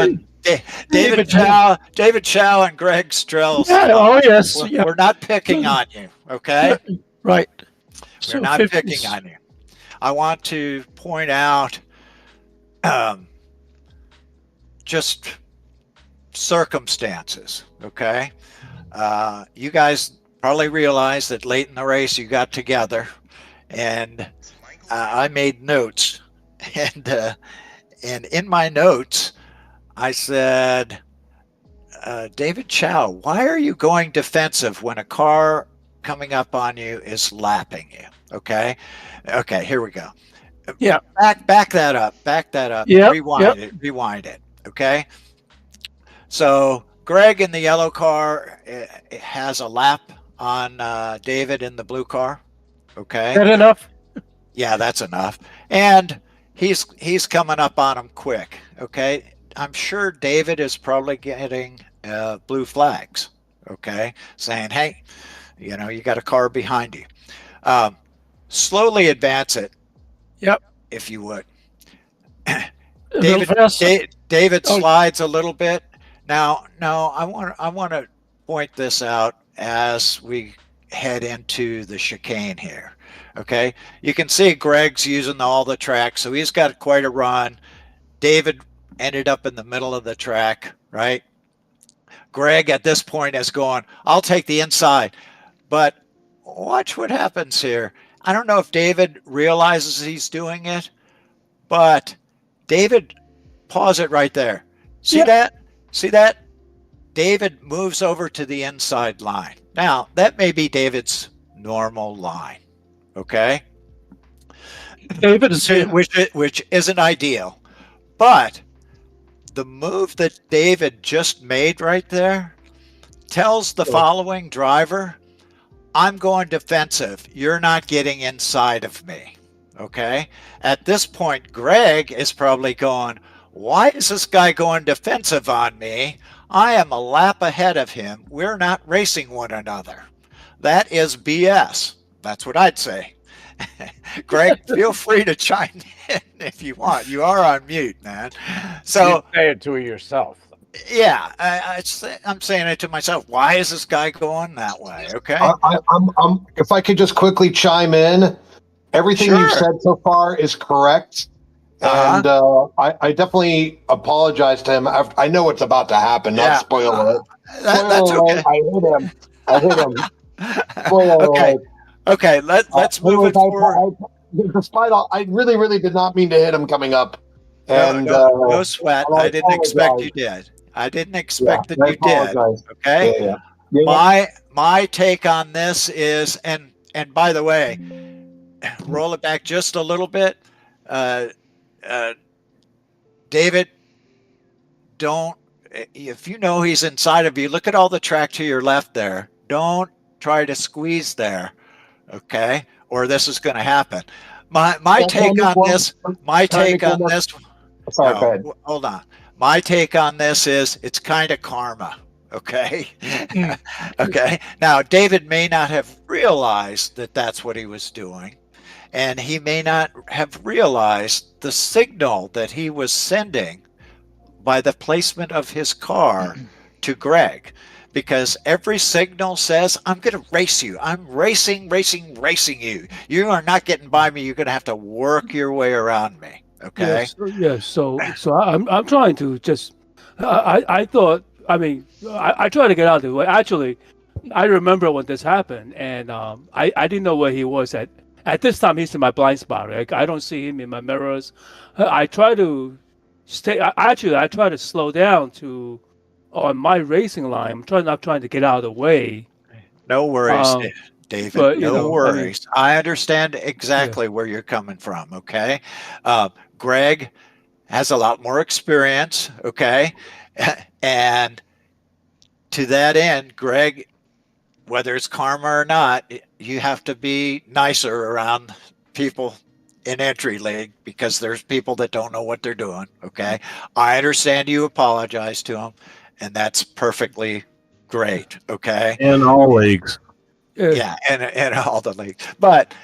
when David Chow and Greg Strells Yeah, talk. yes. Yeah. We're not picking on you, okay? Right. We're So not 50s. picking on you. I want to point out um, just circumstances, okay? You guys probably realize that late in the race you got together, and I made notes, and in my notes I said, David Chow, why are you going defensive when a car coming up on you is lapping you? Okay, here we go. Yeah. Back that up. Back that up. Yep. Rewind Yep. it. Rewind it. Okay. So Greg in the yellow car has a lap on David in the blue car. Okay. That enough? Yeah, that's enough. And he's coming up on him quick. Okay. I'm sure David is probably getting blue flags. Okay, saying, "Hey, you got a car behind you. Slowly advance it, Yep. if you would." A little fast. David Oh, slides a little bit. Now, I want to point this out as we head into the chicane here. Okay, you can see Greg's using all the track, so he's got quite a run. David ended up in the middle of the track, right? Greg at this point is going, I'll take the inside. But watch what happens here. I don't know if David realizes he's doing it, but David, pause it right there. See yeah. that? See that? David moves over to the inside line. Now, that may be David's normal line, okay? David is here. Which isn't ideal. But the move that David just made right there tells the following driver, I'm going defensive. You're not getting inside of me. Okay. At this point, Greg is probably going, why is this guy going defensive on me? I am a lap ahead of him. We're not racing one another. That is BS. That's what I'd say. Greg, feel free to chime in if you want. You are on mute, man. So you say it to yourself. Yeah, I'm saying it to myself. Why is this guy going that way? Okay. If I could just quickly chime in, everything Sure. you've said so far is correct. And I definitely apologize to him. I know what's about to happen. Not spoiler it. That's okay. I hit him. Spoiler okay. alert. Okay. Let's move it forward. Despite all, I really, really did not mean to hit him coming up. And no sweat. I didn't expect you did. I didn't expect that you did. Okay. Yeah. My take on this is, and by the way, roll it back just a little bit. David, if you know he's inside of you, look at all the track to your left there. Don't try to squeeze there. Okay. Or this is going to happen. My take on this. Sorry, go ahead. Hold on. My take on this is it's kind of karma. Okay. Okay. Now, David may not have realized that that's what he was doing, and he may not have realized the signal that he was sending by the placement of his car to Greg, because every signal says, I'm going to race you. I'm racing you. You are not getting by me. You're going to have to work your way around me. Okay. Yes. So I'm trying to just. I thought. I mean, I tried to get out of the way. Actually, I remember when this happened, and I didn't know where he was at. At this time, he's in my blind spot. Right? I don't see him in my mirrors. I try to stay. I try to slow down to on my racing line. I'm not trying to get out of the way. No worries, David. But, no worries. I understand exactly where you're coming from. Okay. Greg has a lot more experience. Okay. And to that end, Greg, whether it's karma or not, you have to be nicer around people in entry league, because there's people that don't know what they're doing. Okay. I understand you apologize to them, and that's perfectly great. Okay. In all leagues. Yeah, and all the leagues. But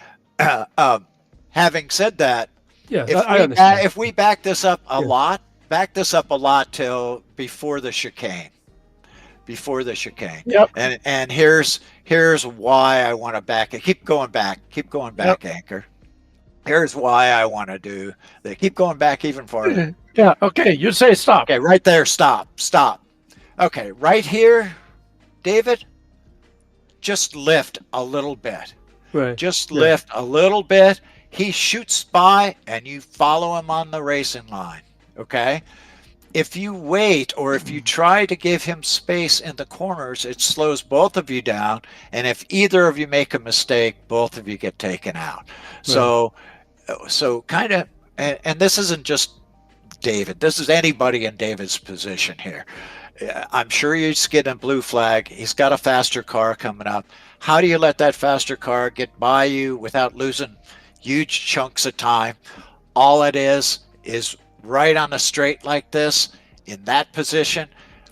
having said that, if we back this up a lot, back this up a lot till before the chicane. Before the chicane. Yep. And here's why I want to back it. Keep going back. Keep going back, Anchor. Here's why I want to do that. Keep going back even farther. Yeah. Okay. You say stop. Okay, right there. Stop. Okay, right here, David, just lift a little bit. Right. Just lift a little bit. He shoots by and you follow him on the racing line. Okay? If you wait or if you try to give him space in the corners, it slows both of you down. And if either of you make a mistake, both of you get taken out. Right. So kind of, and this isn't just David. This is anybody in David's position here. I'm sure he's getting a blue flag. He's got a faster car coming up. How do you let that faster car get by you without losing huge chunks of time? All it is right on a straight like this, in that position,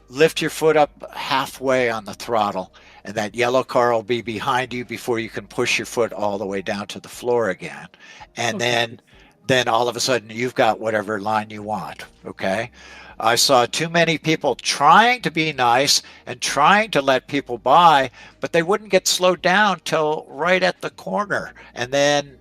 lift your foot up halfway on the throttle, and that yellow car will be behind you before you can push your foot all the way down to the floor again. And then all of a sudden you've got whatever line you want, okay? I saw too many people trying to be nice and trying to let people by, but they wouldn't get slowed down till right at the corner. And then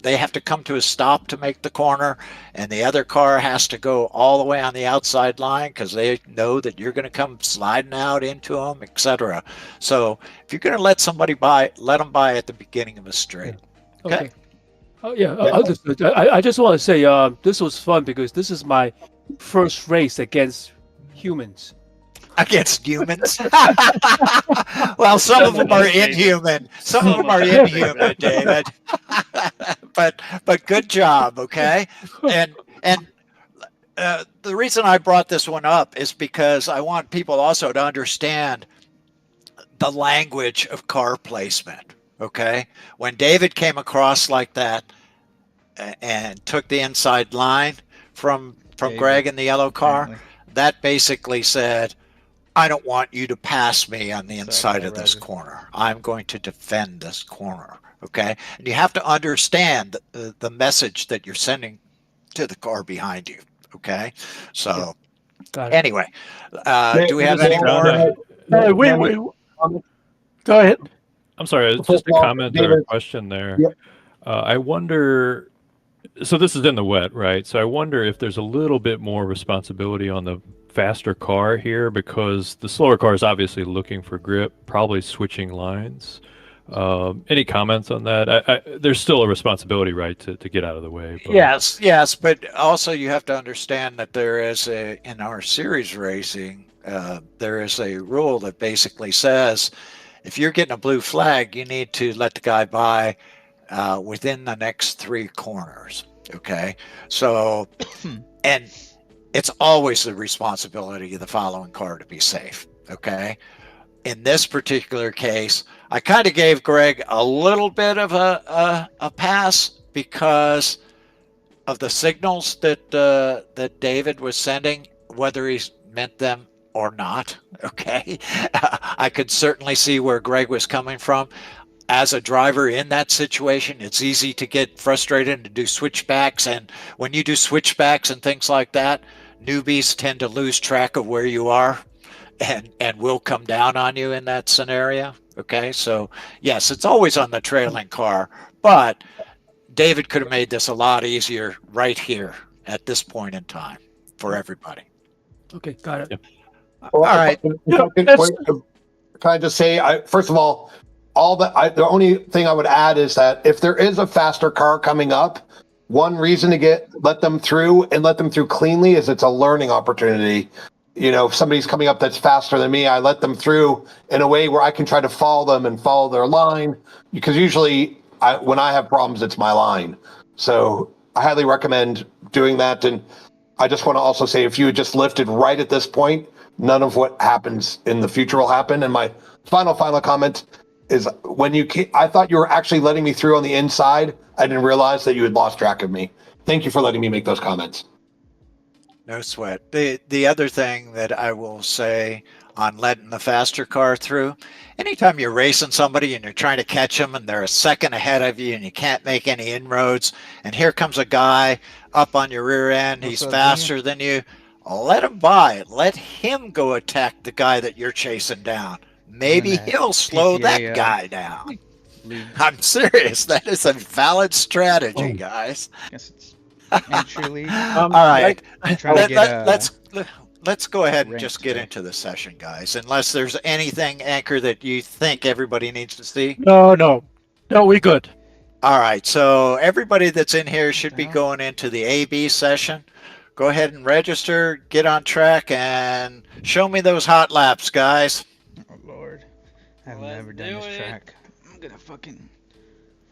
they have to come to a stop to make the corner, and the other car has to go all the way on the outside line because they know that you're going to come sliding out into them, etc. So if you're going to let somebody by, let them by at the beginning of a straight. Okay. Oh yeah. I just want to say this was fun because this is my first race against humans. Against humans? Well, some of them are inhuman. Some of them are inhuman, David. but good job, okay? And the reason I brought this one up is because I want people also to understand the language of car placement, okay? When David came across like that and took the inside line from Greg in the yellow car, that basically said, I don't want you to pass me on the inside of this corner. I'm going to defend this corner, okay? And you have to understand the message that you're sending to the car behind you, okay? So, anyway, do we have any more? Go ahead. I'm sorry, just a comment or a question there. Yep. I wonder, so this is in the wet, right? So I wonder if there's a little bit more responsibility on the faster car here, because the slower car is obviously looking for grip, probably switching lines. Any comments on that? There's still a responsibility, right, to get out of the way. But... Yes, but also you have to understand that there is in our series racing, there is a rule that basically says if you're getting a blue flag, you need to let the guy by within the next 3 corners. Okay, so and it's always the responsibility of the following car to be safe, okay? In this particular case, I kind of gave Greg a little bit of a pass because of the signals that David was sending, whether he meant them or not, okay? I could certainly see where Greg was coming from. As a driver in that situation, it's easy to get frustrated and to do switchbacks. And when you do switchbacks and things like that, newbies tend to lose track of where you are and will come down on you in that scenario. Okay, so yes, it's always on the trailing car, but David could have made this a lot easier right here at this point in time for everybody. Okay, got it. Yep. All right. Can I just say, first of all, the only thing I would add is that if there is a faster car coming up, one reason to let them through and let them through cleanly is it's a learning opportunity. If somebody's coming up that's faster than me, I let them through in a way where I can try to follow them and follow their line, because usually when I have problems, it's my line. So I highly recommend doing that. And I just want to also say, if you had just lifted right at this point, none of what happens in the future will happen. And my final comment is I thought you were actually letting me through on the inside. I didn't realize that you had lost track of me. Thank you for letting me make those comments. No sweat. The other thing that I will say on letting the faster car through, anytime you're racing somebody and you're trying to catch them and they're a second ahead of you and you can't make any inroads, and here comes a guy up on your rear end, What's he's up, faster than you, let him by. Let him go attack the guy that you're chasing down. Maybe that he'll slow PCA, that guy down. League. I'm serious. That is a valid strategy, Oh. guys. Guess it's entry league. All right. Trying to get Let's go ahead and ranked just get today. into the session, guys. Unless there's anything, Anchor, that you think everybody needs to see. No, we good. All right. So everybody that's in here should be hell? going into the AB session. Go ahead and register, get on track, and show me those hot laps, guys. Oh Lord, I've Let's never done do this it. track. I'm gonna fucking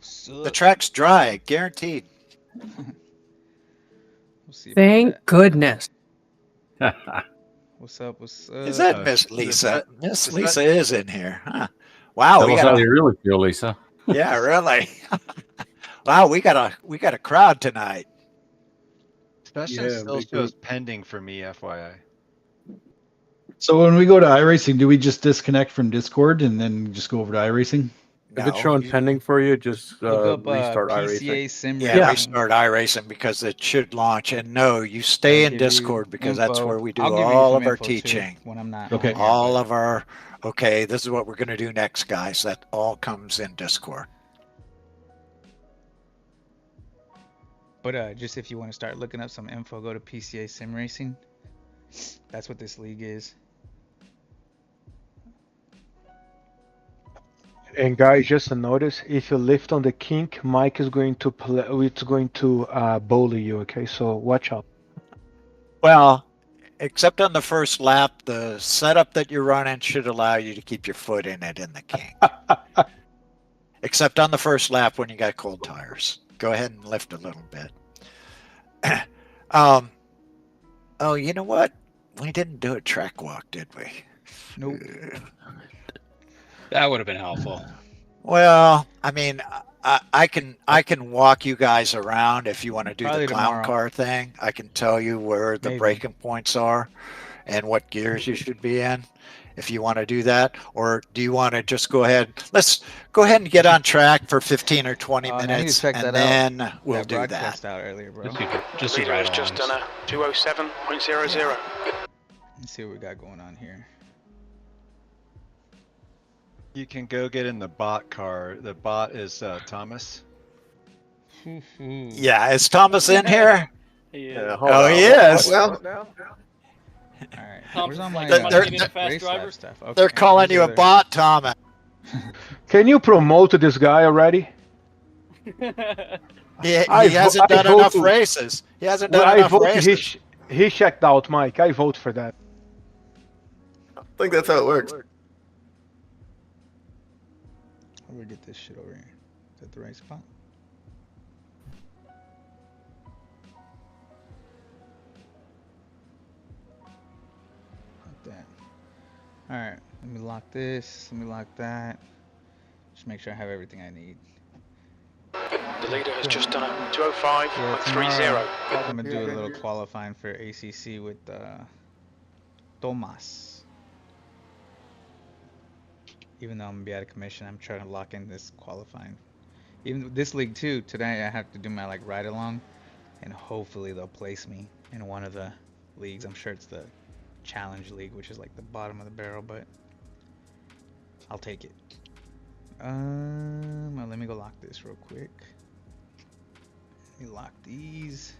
suck. The track's dry, guaranteed. We'll see about Thank that. goodness. What's up? What's up? Is that Miss Lisa? Miss is Lisa is in here. Huh? Wow, Tell we us got how a, you really feel, Lisa. yeah, really. Wow, we got a crowd tonight. Session Yeah, still big shows group. pending for me, FYI. So when we go to iRacing, do we just disconnect from Discord and then just go over to iRacing? If it's No, showing you- pending for you, just Look up restart iRacing. PCA sim Yeah, racing. restart iRacing because it should launch. And no, you stay I'll in give you Discord because that's info. where we do I'll give you all some of our info, too, teaching. when I'm not. Okay. on here, All but- of our, okay, this is what we're going to do next, guys. That all comes in Discord. But just if you want to start looking up some info, go to PCA sim racing. That's what this league is. And guys, just a notice: if you lift on the kink, Mike is going to play. It's going to bully you. Okay, so watch out. Well, except on the first lap, the setup that you're running should allow you to keep your foot in it in the kink. Except on the first lap when you got cold tires. Go ahead and lift a little bit. Oh, you know what? We didn't do a track walk, did we? Nope. That would have been helpful. Well, I mean, I can walk you guys around if you want to do Probably the clown tomorrow. car thing. I can tell you where the Maybe. braking points are and what gears you should be in if you want to do that. Or do you want to just go ahead? Let's go ahead and get on track for 15 or 20 I need to minutes check and that out. then we'll That do that. broadcast out earlier, bro. Just do Leader has just done ride-alongs. a 207.00. Let's see what we got going on here. You can go get in the bot car. The bot is Thomas. Yeah, is Thomas in here? Yeah. Oh, he is. Well, All right. Tom, Where's all my They're- they're- race fast driver? lab stuff? Okay. They're calling where's you a the other- bot, Thomas. Can you promote this guy already? He I hasn't vo- I done enough vote- races. He hasn't Well, done I enough vote races. he checked out, Mike. I vote for that. I think that's how it works. How do we get this shit over here? Is that the right spot? Like that. Alright, let me lock this, let me lock that. Just make sure I have everything I need. The leader has just done a Yeah, 205.30. tomorrow I'm gonna do a little qualifying for ACC with Tomas. Even though I'm gonna be out of commission, I'm trying to lock in this qualifying. Even this league too, today I have to do my like ride along, and hopefully they'll place me in one of the leagues. I'm sure it's the challenge league, which is like the bottom of the barrel, but I'll take it. Well, let me go lock this real quick. Let me lock these,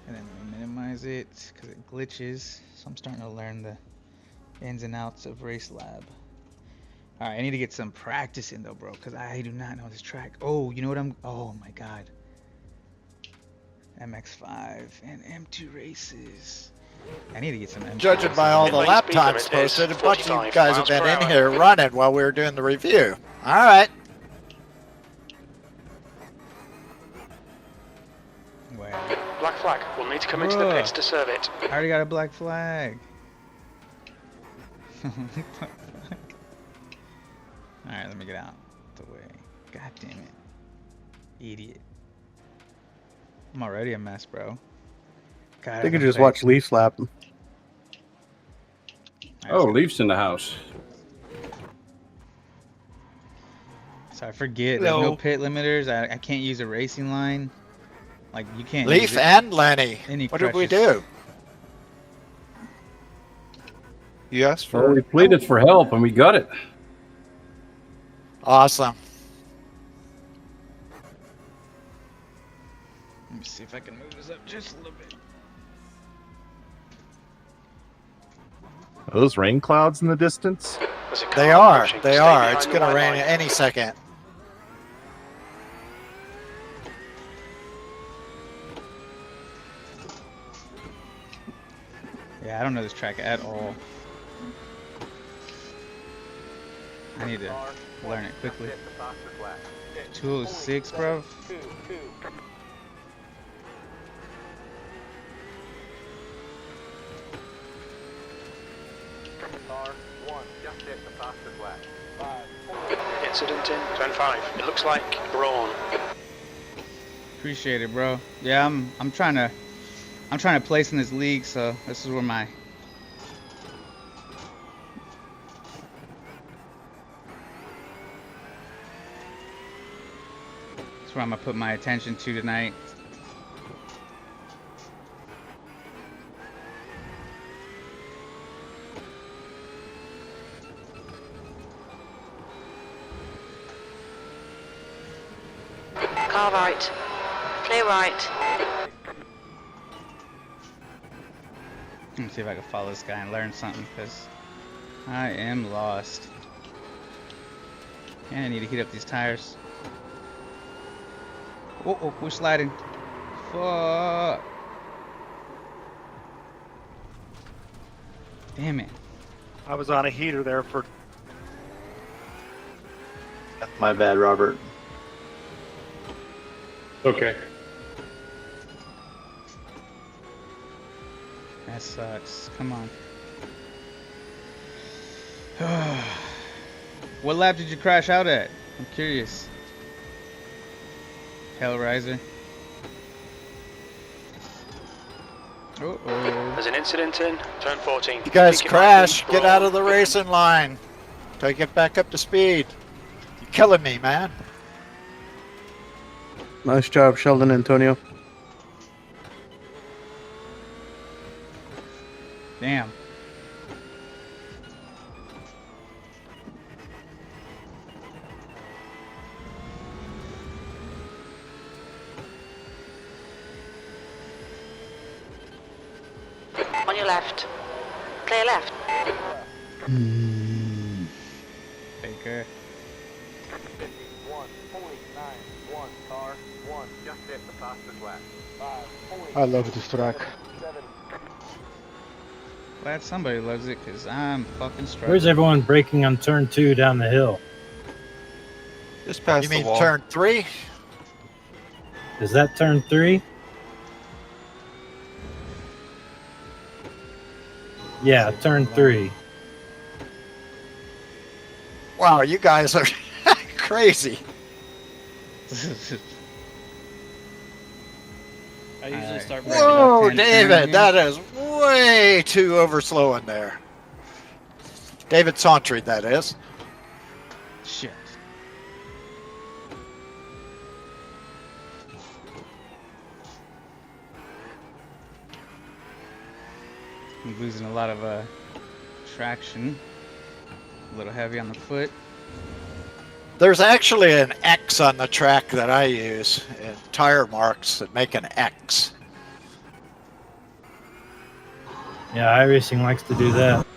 and then let me minimize it because it glitches. So I'm starting to learn the ins and outs of Race Lab. All right, I need to get some practice in though, bro, because I do not know this track. Oh, you know what oh my God. MX5 and M2 races. I need to get some M2 Judging by all the Main lap speed times limit is posted, a bunch of you 45 guys have miles been per in hour. here running while we were doing the review. All right. Wait, Black flag. We'll need to come into the Bruh. pits to serve it. I already got a black flag. Alright, let me get out the way. God damn it. Idiot. I'm already a mess, bro. I think I just watched Leaf slap him. Oh, Leaf's in the house. So I forget. There's no pit limiters. I can't use a racing line. Like you can't. Leaf use it. and Lenny. Any What did we crutches. do? You asked Well, for we pleaded for help and we got it. Awesome. Let me see if I can move this up just a little bit. Are those rain clouds in the distance? There's a car They are. approaching. They Stay are. behind It's the going to white rain line. any second. Yeah, I don't know this track at all. I need to learn it quickly. 206, bro. Incident in turn 5. It looks like Braun. Appreciate it, bro. Yeah, I'm trying to place in this league, so this is where my that's where I'm gonna put my attention to tonight. Car right. Clear right. Let me see if I can follow this guy and learn something, because I am lost. And I need to heat up these tires. Oh, we're sliding. Fuck. Damn it. I was on a heater there for. My bad, Robert. Okay. That sucks. Come on. What lap did you crash out at? I'm curious. Hellraiser. Uh-oh. There's an incident in turn 14. You guys Think it might crash. be Get Braun. out of the racing line. Till I get back up to speed. You're killing me, man. Nice job, Sheldon Antonio. Damn. On your left. Clear left. Baker. I love this track. Glad somebody loves it, because I'm fucking struggling. Where's everyone braking on turn 2 down the hill? Just past You the mean wall. turn 3? Is that turn 3? Yeah, turn 3. Wow, you guys are crazy. I usually start Whoa, David, that is way too overslowing there. David Sauntry, that is. Shit. I'm losing a lot of traction. A little heavy on the foot. There's actually an X on the track that I use, and tire marks that make an X. Yeah, iRacing likes to do that.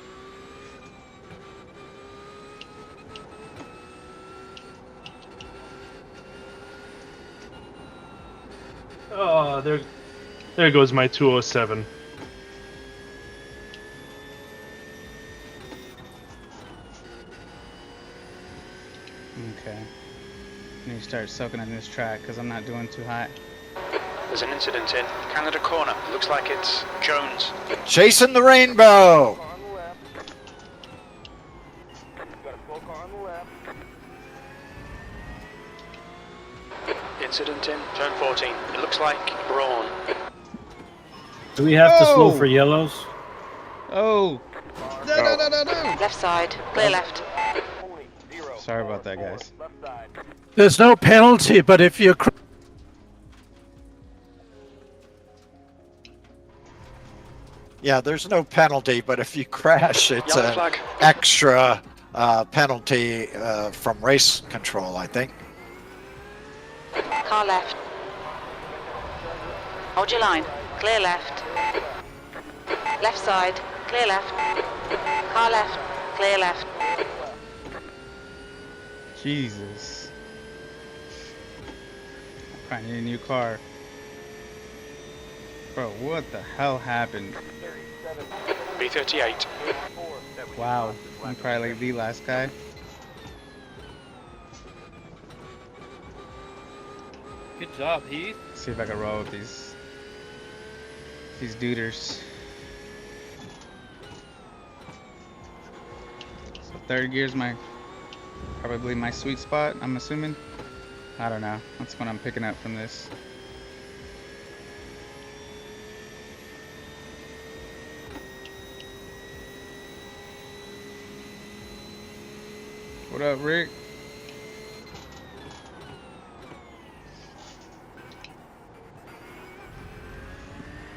Oh, there goes my 207. Okay. I need to start soaking in this track because I'm not doing too hot. There's an incident in Canada corner. Looks like it's Jones. Chasing the rainbow. Incident in turn 14. It looks like Braun. Do we have to slow Oh! for yellows? Oh! No. Left side. Clear left. Sorry about that, guys. There's no penalty, but if you Yeah, there's no penalty, but if you crash, it's Yellow an flag. extra penalty from race control, I think. Car left. Hold your line. Clear left. Left side. Clear left. Car left. Clear left. Jesus. I probably need a new car. Bro, what the hell happened? B38. Wow. I'm probably like the last guy. Good job, Heath. See if I can roll with these duders. So third gear's probably my sweet spot, I'm assuming. I don't know. That's what I'm picking up from this. What up, Rick?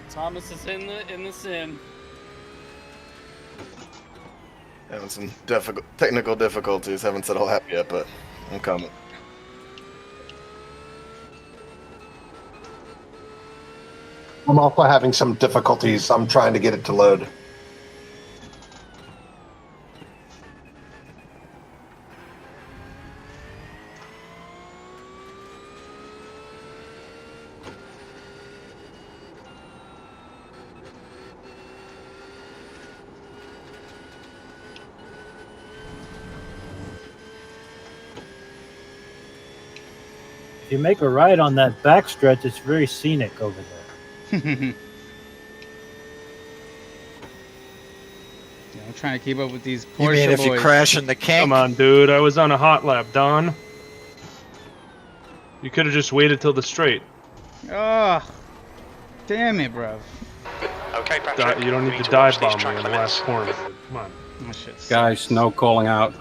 Thomas is in the sim. Having some technical difficulties. Haven't said I'll have yet, but I'm coming. I'm also having some difficulties. I'm trying to get it to load. If you make a right on that backstretch, it's very scenic over there. Yeah, I'm trying to keep up with these Porsche You mean if boys. you crash in the kink? Come on, dude. I was on a hot lap, Don. You could have just waited till the straight. Oh, damn it, bro. Okay, Patrick. You don't we need to to dive watch these bomb me track in the limits. last corner, dude. Come on. Oh, shit. Guys, no calling out.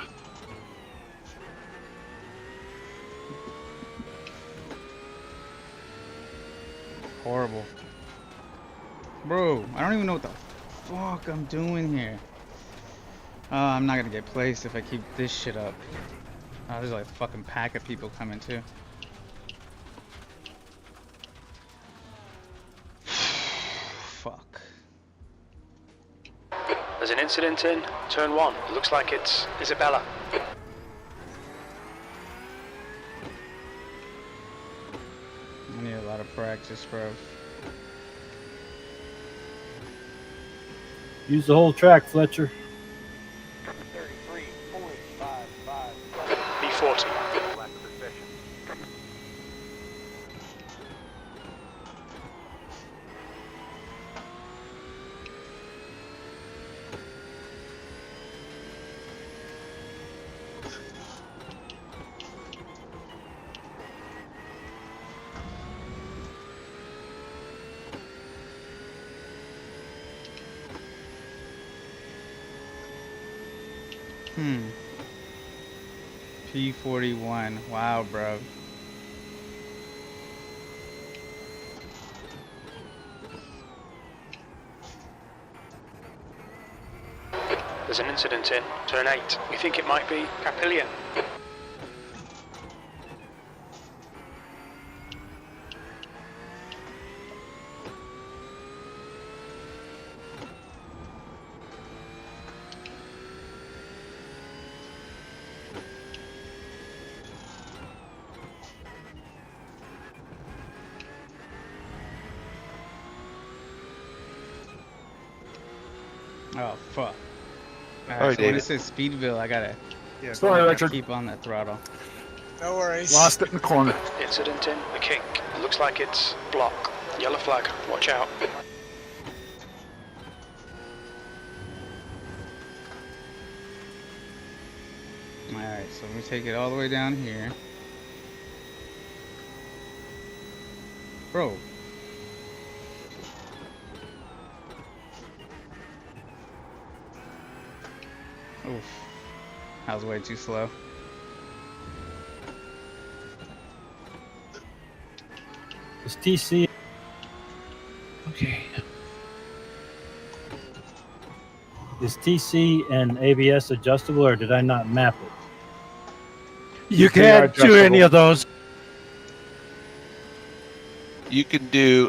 Horrible. Bro, I don't even know what the fuck I'm doing here. I'm not gonna get placed if I keep this shit up. There's like a fucking pack of people coming too. Fuck. There's an incident in turn 1. It looks like it's Isabella. I need a lot of practice, bro. Use the whole track, Fletcher. B40. P41. Wow, bro. There's an incident in turn 8. We think it might be Capillion. Oh, fuck. Alright, So when David. it says Speedville, I gotta Sorry, Richard. keep on that throttle. No worries. Lost it in the corner. Incident in the kink. It looks like it's block. Yellow flag. Watch out. Alright, so we take it all the way down here. Bro. Oof. I was way too slow. Is TC? Okay. Is TC and ABS adjustable, or did I not map it? You They are can't do any adjustable. of those. You can do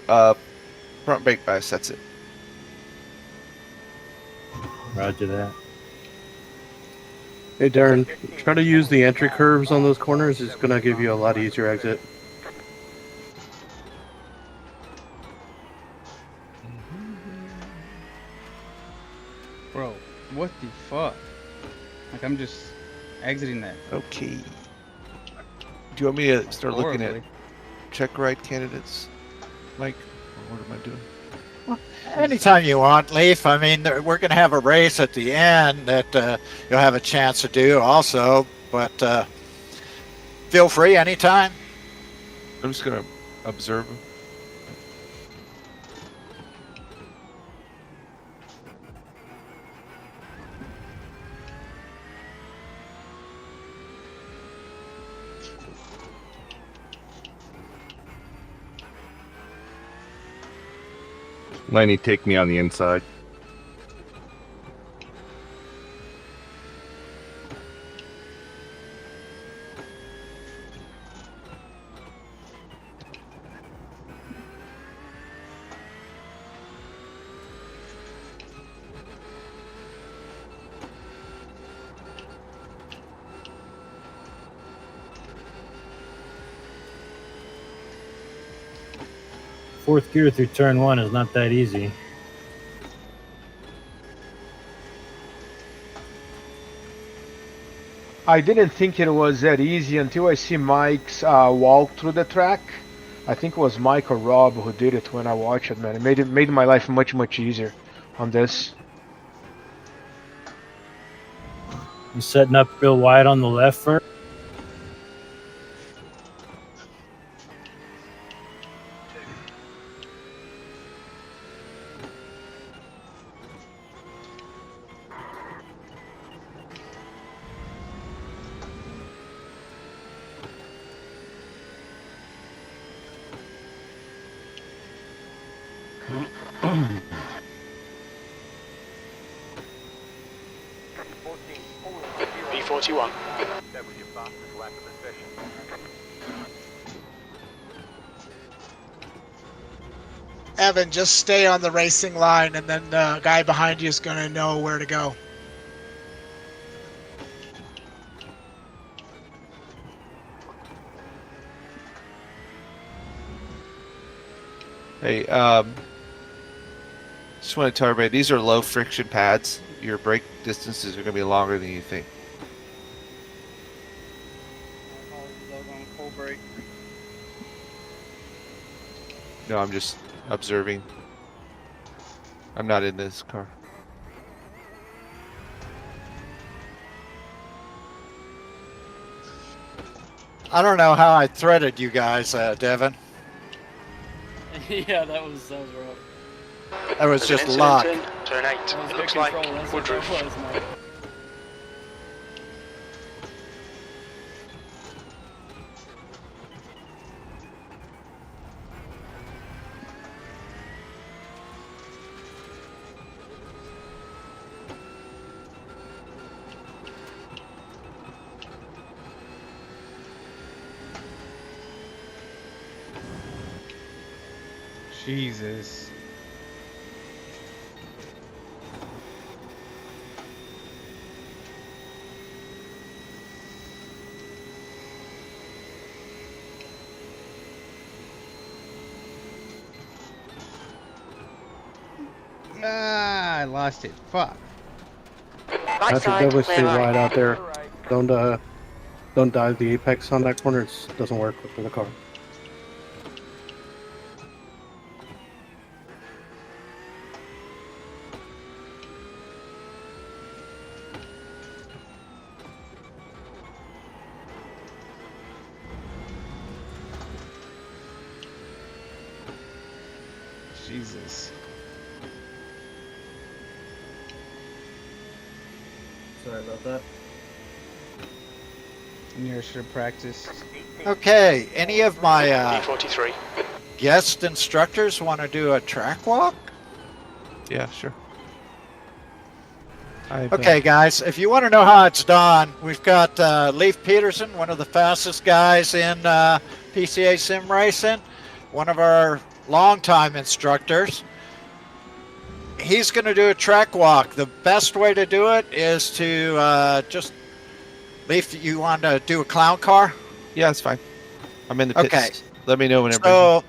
front brake bias. That's it. Roger that. Hey Darren, try to use the entry curves on those corners. It's gonna give you a lot easier exit. Bro, what the fuck? Like, I'm just exiting that. Okay. Do you want me to start looking at horribly. check ride candidates, Mike? Or what am I doing? Anytime you want, Leaf. I mean, we're going to have a race at the end that you'll have a chance to do also, but feel free anytime. I'm just gonna observe them. Lenny, take me on the inside. Fourth gear through turn 1 is not that easy. I didn't think it was that easy until I see Mike's walk through the track. I think it was Mike or Rob who did it when I watched it, man. It made my life much easier on this. You setting up real wide on the left first? B41. Evan, just stay on the racing line, and then the guy behind you is going to know where to go. Hey, just want to tell everybody these are low friction pads. Your brake distances are going to be longer than you think. No, I'm just observing. I'm not in this car. I don't know how I threaded you guys, Devin. Yeah, that was rough. That was There's just an luck. incident in turn 8. It looks like Woodruff. Jesus. Ah, I lost it. Fuck. I should definitely stay wide out there. Don't dive the apex on that corner. It doesn't work with the car. Jesus. Sorry about that. Near should have practiced. Okay, any of my E43. guest instructors want to do a track walk? Yeah, sure. Okay, guys, if you want to know how it's done, we've got Leif Peterson, one of the fastest guys in PCA sim racing, one of our longtime instructors. He's going to do a track walk. The best way to do it is to just, Leif, you want to do a clown car? Yeah, it's fine. I'm in the pits. Okay. Let me know whenever.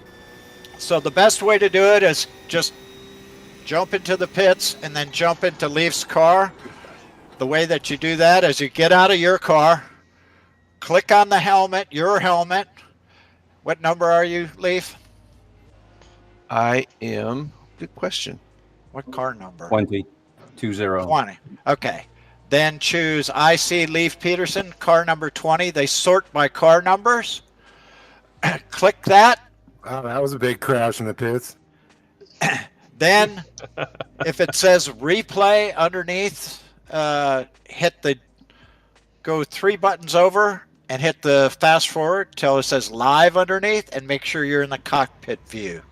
So the best way to do it is just jump into the pits and then jump into Leif's car. The way that you do that is you get out of your car, click on the helmet, your helmet. What number are you, Leif? I am. Good question. What car number? 20. 20. Okay. Then choose IC Leif Peterson, car number 20. They sort by car numbers. Click that. Wow, that was a big crash in the pits. Then, if it says replay underneath, go 3 buttons over and hit the fast forward till it says live underneath, and make sure you're in the cockpit view.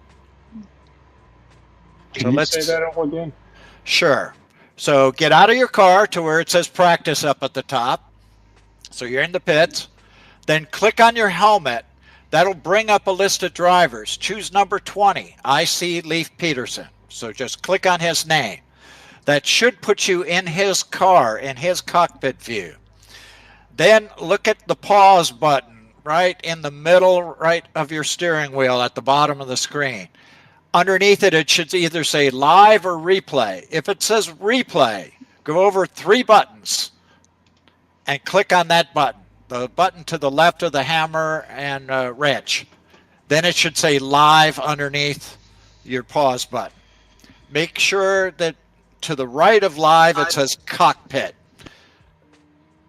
Can you say that over again? Sure. So get out of your car to where it says practice up at the top. So you're in the pits. Then click on your helmet. That'll bring up a list of drivers. Choose number 20, IC Leif Peterson. So just click on his name. That should put you in his car, in his cockpit view. Then look at the pause button right in the middle right of your steering wheel at the bottom of the screen. Underneath it, it should either say live or replay. If it says replay, go over 3 buttons and click on that button. The button to the left of the hammer and wrench. Then it should say live underneath your pause button. Make sure that to the right of live it says cockpit.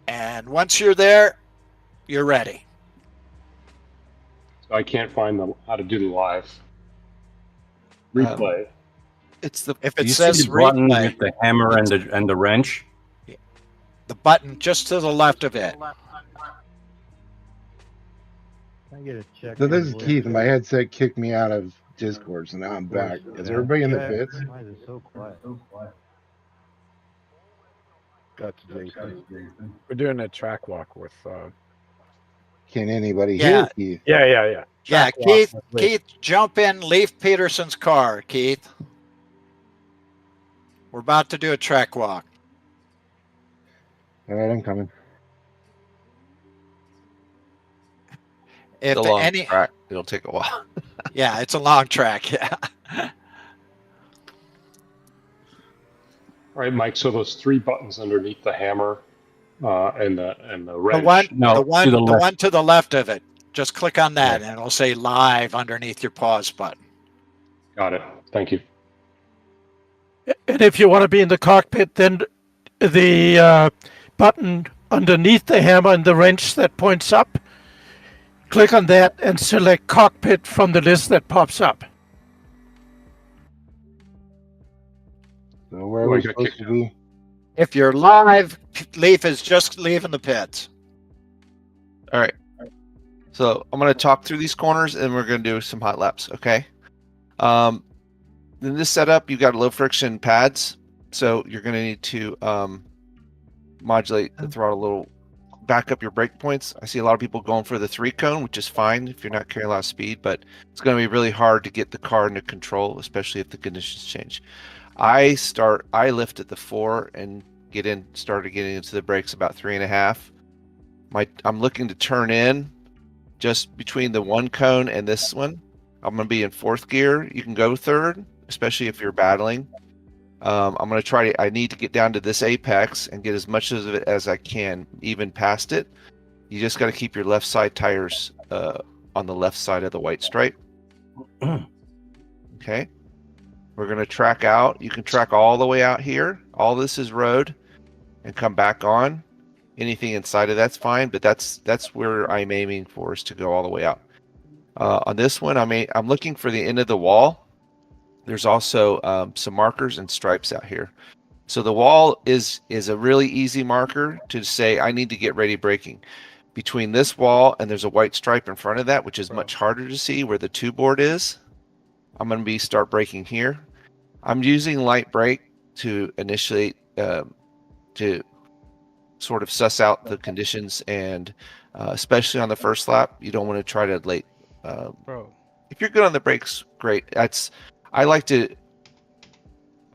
And once you're there, you're ready. So I can't find how to do the live replay. It's the if it you says see the button replay, with the hammer and the wrench. The button just to the left of it. I get a check. So this is Keith. My headset kicked me out of Discord, so now I'm back. Is everybody in the pits? Why is it so quiet? Gotcha, Jason. We're doing a track walk with. Can anybody Yeah. hear Keith? Yeah. Yeah, Track walk Keith. with Leif. Keith, jump in Leif Peterson's car. Keith, we're about to do a track walk. All right, I'm coming. If It's a long any, track. It'll take a while. yeah, it's a long track. Yeah. All right, Mike. So those 3 buttons underneath the hammer and the wrench. The one to the left of it. Just click on that, and it'll say live underneath your pause button. Got it. Thank you. And if you want to be in the cockpit, then the button underneath the hammer and the wrench that points up, click on that and select cockpit from the list that pops up. So where are we supposed to be? If you're live, Leif is just leaving the pits. All right. So I'm going to talk through these corners and we're going to do some hot laps. Okay. In this setup, you've got low friction pads. So you're going to need to modulate the throttle a little, back up your brake points. I see a lot of people going for the 3-cone, which is fine if you're not carrying a lot of speed, but it's going to be really hard to get the car into control, especially if the conditions change. I lift at the 4 and started getting into the brakes about 3.5. I'm looking to turn in just between the 1 cone and this one. I'm going to be in 4th gear. You can go 3rd, especially if you're battling. I'm going to I need to get down to this apex and get as much of it as I can, even past it. You just got to keep your left side tires on the left side of the white stripe. Okay. We're going to track out. You can track all the way out here. All this is road and come back on. Anything inside of that's fine, but that's where I'm aiming for, is to go all the way out. On this one, I'm looking for the end of the wall. There's also some markers and stripes out here. So the wall is a really easy marker to say I need to get ready braking. Between this wall and there's a white stripe in front of that, which is much harder to see where the 2 board is. I'm going to start braking here. I'm using light brake to initiate to sort of suss out the conditions, and especially on the first lap, you don't want to try to late. If you're good on the brakes, great. I like to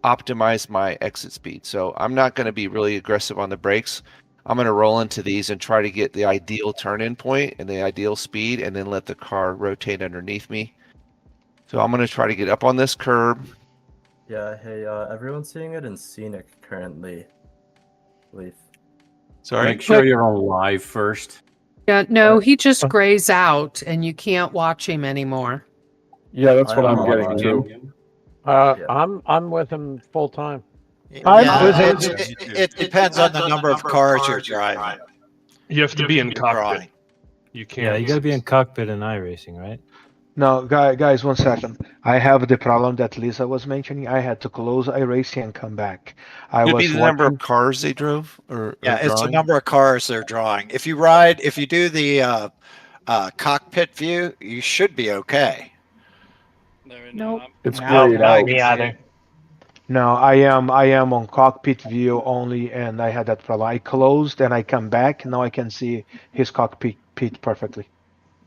optimize my exit speed, so I'm not going to be really aggressive on the brakes. I'm going to roll into these and try to get the ideal turn-in point and the ideal speed, and then let the car rotate underneath me. So I'm going to try to get up on this curb. Yeah, hey, everyone's seeing it in scenic currently. Leaf. Sorry? Make sure you're on live first. Yeah, no, he just grays out and you can't watch him anymore. Yeah, that's what I'm getting to. I'm with him full time. It depends on the number of cars you're driving. You have to be in cockpit. You can't. Yeah, you got to be in cockpit in iRacing, right? No, guys, 1 second. I have the problem that Lisa was mentioning. I had to close iRacing and come back. It'd be the number of cars they drove, Yeah, it's the number of cars they're drawing. If you do the cockpit view, you should be okay. Nope. It's grayed out. Me either. No, I am on cockpit view only, and I had that problem. I closed and I come back. Now I can see his cockpit perfectly.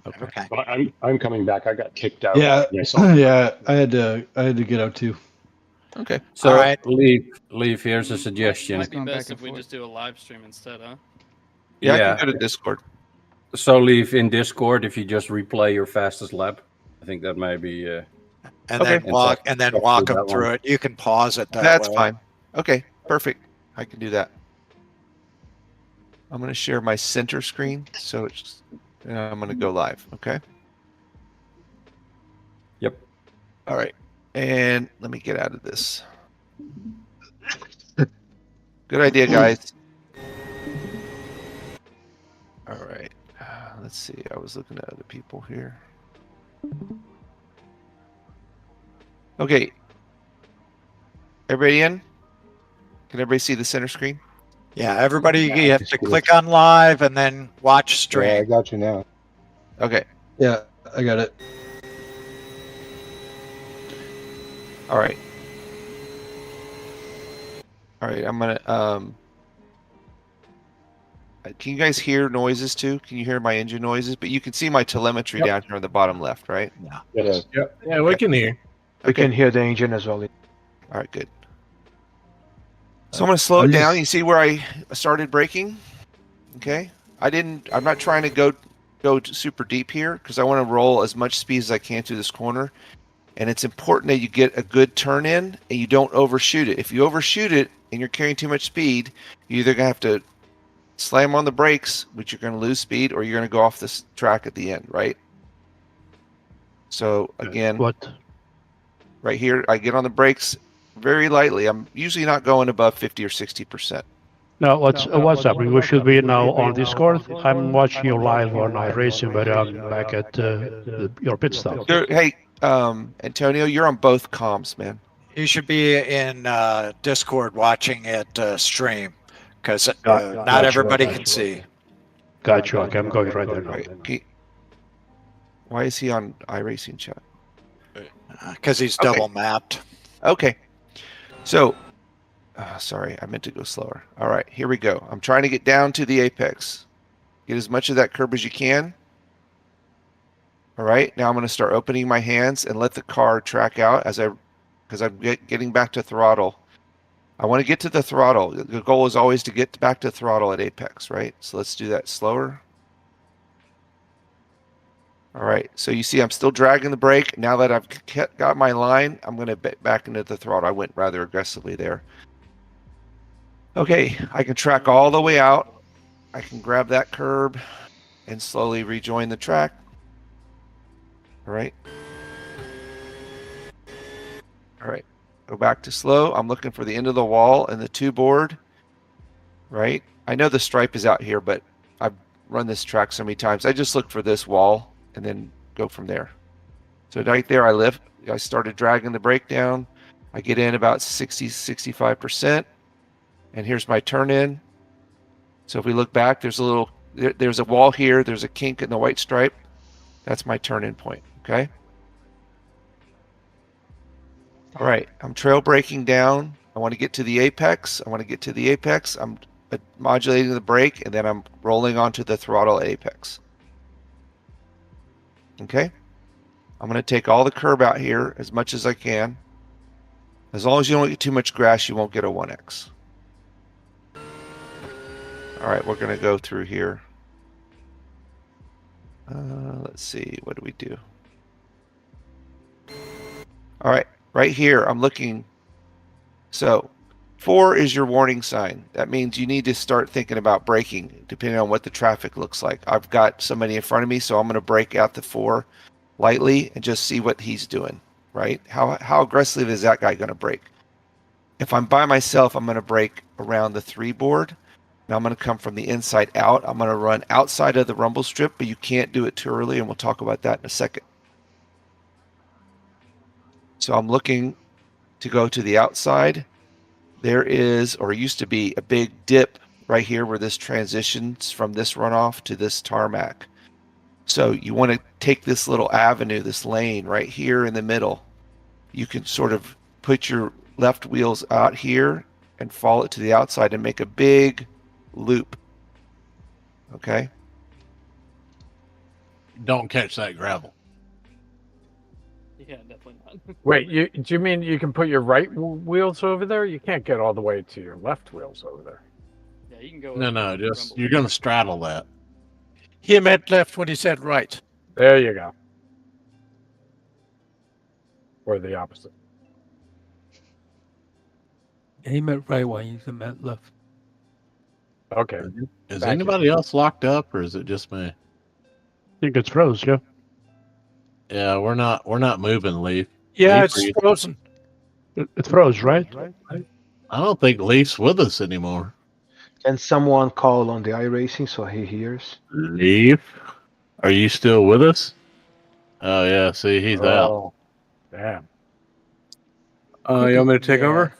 Okay. But I'm coming back. I got kicked out. Yeah, myself. yeah. I had to get out too. Okay. So, All right. Leaf, here's a suggestion. Might be best if we just do a live stream instead, huh? Yeah, I can go to Discord. So, Leaf, in Discord, if you just replay your fastest lap, I think that may be. And then walk them through it. You can pause it. That's fine. Okay, perfect. I can do that. I'm going to share my center screen, so it's. I'm going to go live. Okay. Yep. All right. And let me get out of this. Good idea, guys. All right. Let's see. I was looking at other people here. Okay. Everybody in? Can everybody see the center screen? Yeah, everybody, you have to click on live and then watch stream. Yeah, I got you now. Okay. Yeah, I got it. All right. All right, I'm gonna can you guys hear noises too? Can you hear my engine noises? But you can see my telemetry down here on the bottom left, right? Yeah. Yes. Yeah, we can hear. We can hear the engine as well. All right, good. So I'm going to slow it down. You see where I started braking? Okay. I'm not trying to go super deep here because I want to roll as much speed as I can through this corner. And it's important that you get a good turn in and you don't overshoot it. If you overshoot it and you're carrying too much speed, you're either going to have to slam on the brakes, which you're going to lose speed, or you're going to go off this track at the end, right? So again, right here, I get on the brakes very lightly. I'm usually not going above 50 or 60%. Now, what's up? We should be now on Discord. I'm watching you live on iRacing, but I'm back at your pit stop. Hey, Antonio, you're on both comms, man. You should be in Discord watching it stream because not everybody can see. Got you. Okay, I'm going right there now. Right. Why is he on iRacing chat? Because he's double mapped. Okay. So, sorry, I meant to go slower. All right, here we go. I'm trying to get down to the apex. Get as much of that curb as you can. All right, now I'm going to start opening my hands and let the car track out because I'm getting back to throttle. I want to get to the throttle. The goal is always to get back to throttle at apex, right? So let's do that slower. All right, so you see I'm still dragging the brake. Now that I've got my line, I'm going to back into the throttle. I went rather aggressively there. Okay, I can track all the way out. I can grab that curb and slowly rejoin the track. All right. All right, go back to slow. I'm looking for the end of the wall and the 2 board, right? I know the stripe is out here, but I've run this track so many times. I just look for this wall and then go from there. So right there, I started dragging the brake down. I get in about 60, 65%. and here's my turn in. So if we look back, there's a wall here. There's a kink in the white stripe. That's my turn in point. Okay. All right. I'm trail braking down. I want to get to the apex. I'm modulating the brake, and then I'm rolling onto the throttle apex. Okay. I'm going to take all the curb out here as much as I can. As long as you don't get too much grass, you won't get a 1X. All right, we're going to go through here. Let's see, what do we do? All right, right here, I'm looking. So 4 is your warning sign. That means you need to start thinking about braking, depending on what the traffic looks like. I've got somebody in front of me, so I'm going to brake out the 4 lightly and just see what he's doing, right? How aggressive is that guy going to brake? If I'm by myself, I'm going to brake around the 3 board. Now I'm going to come from the inside out. I'm going to run outside of the rumble strip, but you can't do it too early, and we'll talk about that in a second. So I'm looking to go to the outside. There is, or used to be, a big dip right here where this transitions from this runoff to this tarmac. So you want to take this little avenue, this lane right here in the middle. You can sort of put your left wheels out here and follow it to the outside and make a big loop. Okay. Don't catch that gravel. Yeah, definitely not. Wait, do you mean you can put your right wheels over there? You can't get all the way to your left wheels over there. Yeah, you can go. No, just you're going to straddle that. He meant left when he said right. There you go. Or the opposite. He meant right when he meant left. Okay. Is anybody else locked up, or is it just me? I think it's froze, yeah. Yeah, we're not moving, Leaf. Yeah, Leaf, it's frozen. It froze, right? I don't think Leaf's with us anymore. Can someone call on the iRacing so he hears? Leaf, are you still with us? Oh yeah, see, he's out. Damn. You want me to take over?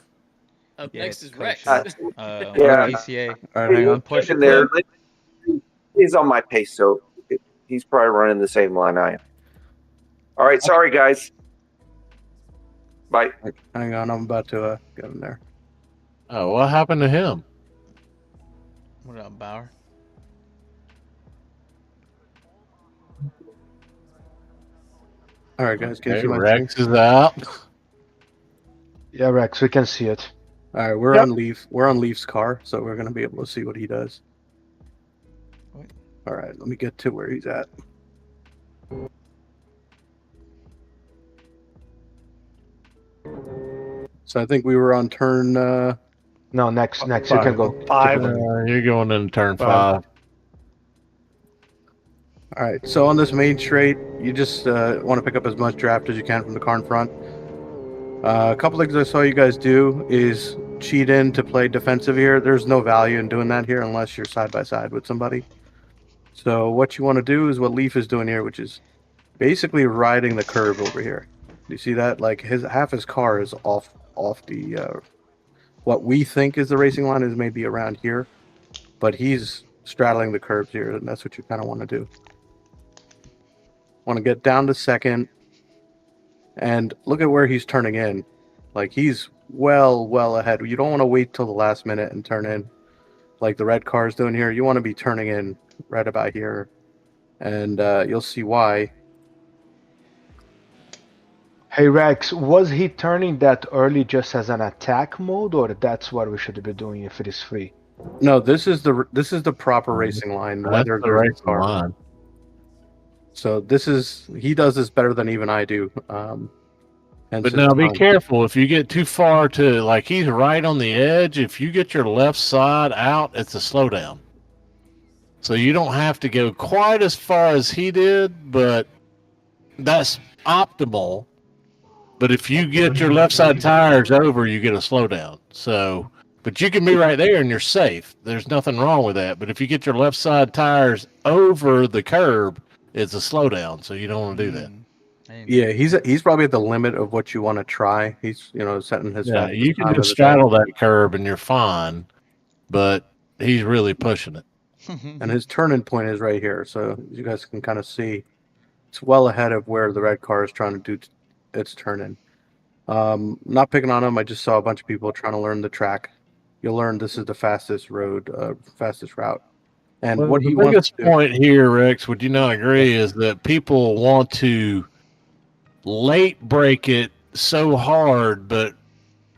Up next is Rex. Yeah. All right, hang on. Porsche in there. He's on my pace, so he's probably running the same line I am. All right, sorry guys. Bye. Hang on, I'm about to get him there. Oh, what happened to him? What up, Bauer? All right, guys. Can you Okay, see my Rex screen? is out. Yeah, Rex, we can see it. All right, we're on Leaf. We're on Leaf's car, so we're gonna be able to see what he does. All right, let me get to where he's at. So I think we were on turn. No, next. You 5. can go. 5. You're going in turn 5. All right, so on this main straight, you just want to pick up as much draft as you can from the car in front. A couple things I saw you guys do is cheat in to play defensive here. There's no value in doing that here unless you're side by side with somebody. So what you want to do is what Leaf is doing here, which is basically riding the curve over here. Do you see that? Like half his car is off the what we think is the racing line is maybe around here, but he's straddling the curbs here, and that's what you kind of want to do. Want to get down to second, and look at where he's turning in. Like he's well ahead. You don't want to wait till the last minute and turn in like the red car's doing here. You want to be turning in right about here, and you'll see why. Hey Rex, was he turning that early just as an attack mode, or that's what we should be doing if it is free? No, this is the proper racing line. That's Whether the racing line. So he does this better than even I do. But now be careful. If you get too far to, like, he's right on the edge. If you get your left side out, it's a slowdown. So you don't have to go quite as far as he did, but that's optimal. But if you get your left side tires over, you get a slowdown. So, but you can be right there and you're safe. There's nothing wrong with that. But if you get your left side tires over the curb, it's a slowdown. So you don't want to do that. Yeah, he's probably at the limit of what you want to try. He's setting his. Yeah, you can just straddle that curb and you're fine. but he's really pushing it. And his turning point is right here, so you guys can kind of see it's well ahead of where the red car is trying to do its turn-in. Not picking on him, I just saw a bunch of people trying to learn the track. You'll learn this is the fastest road, fastest route. And Well, what the he wants biggest to do, point here, Rex, would you not agree, is that people want to late break it so hard, but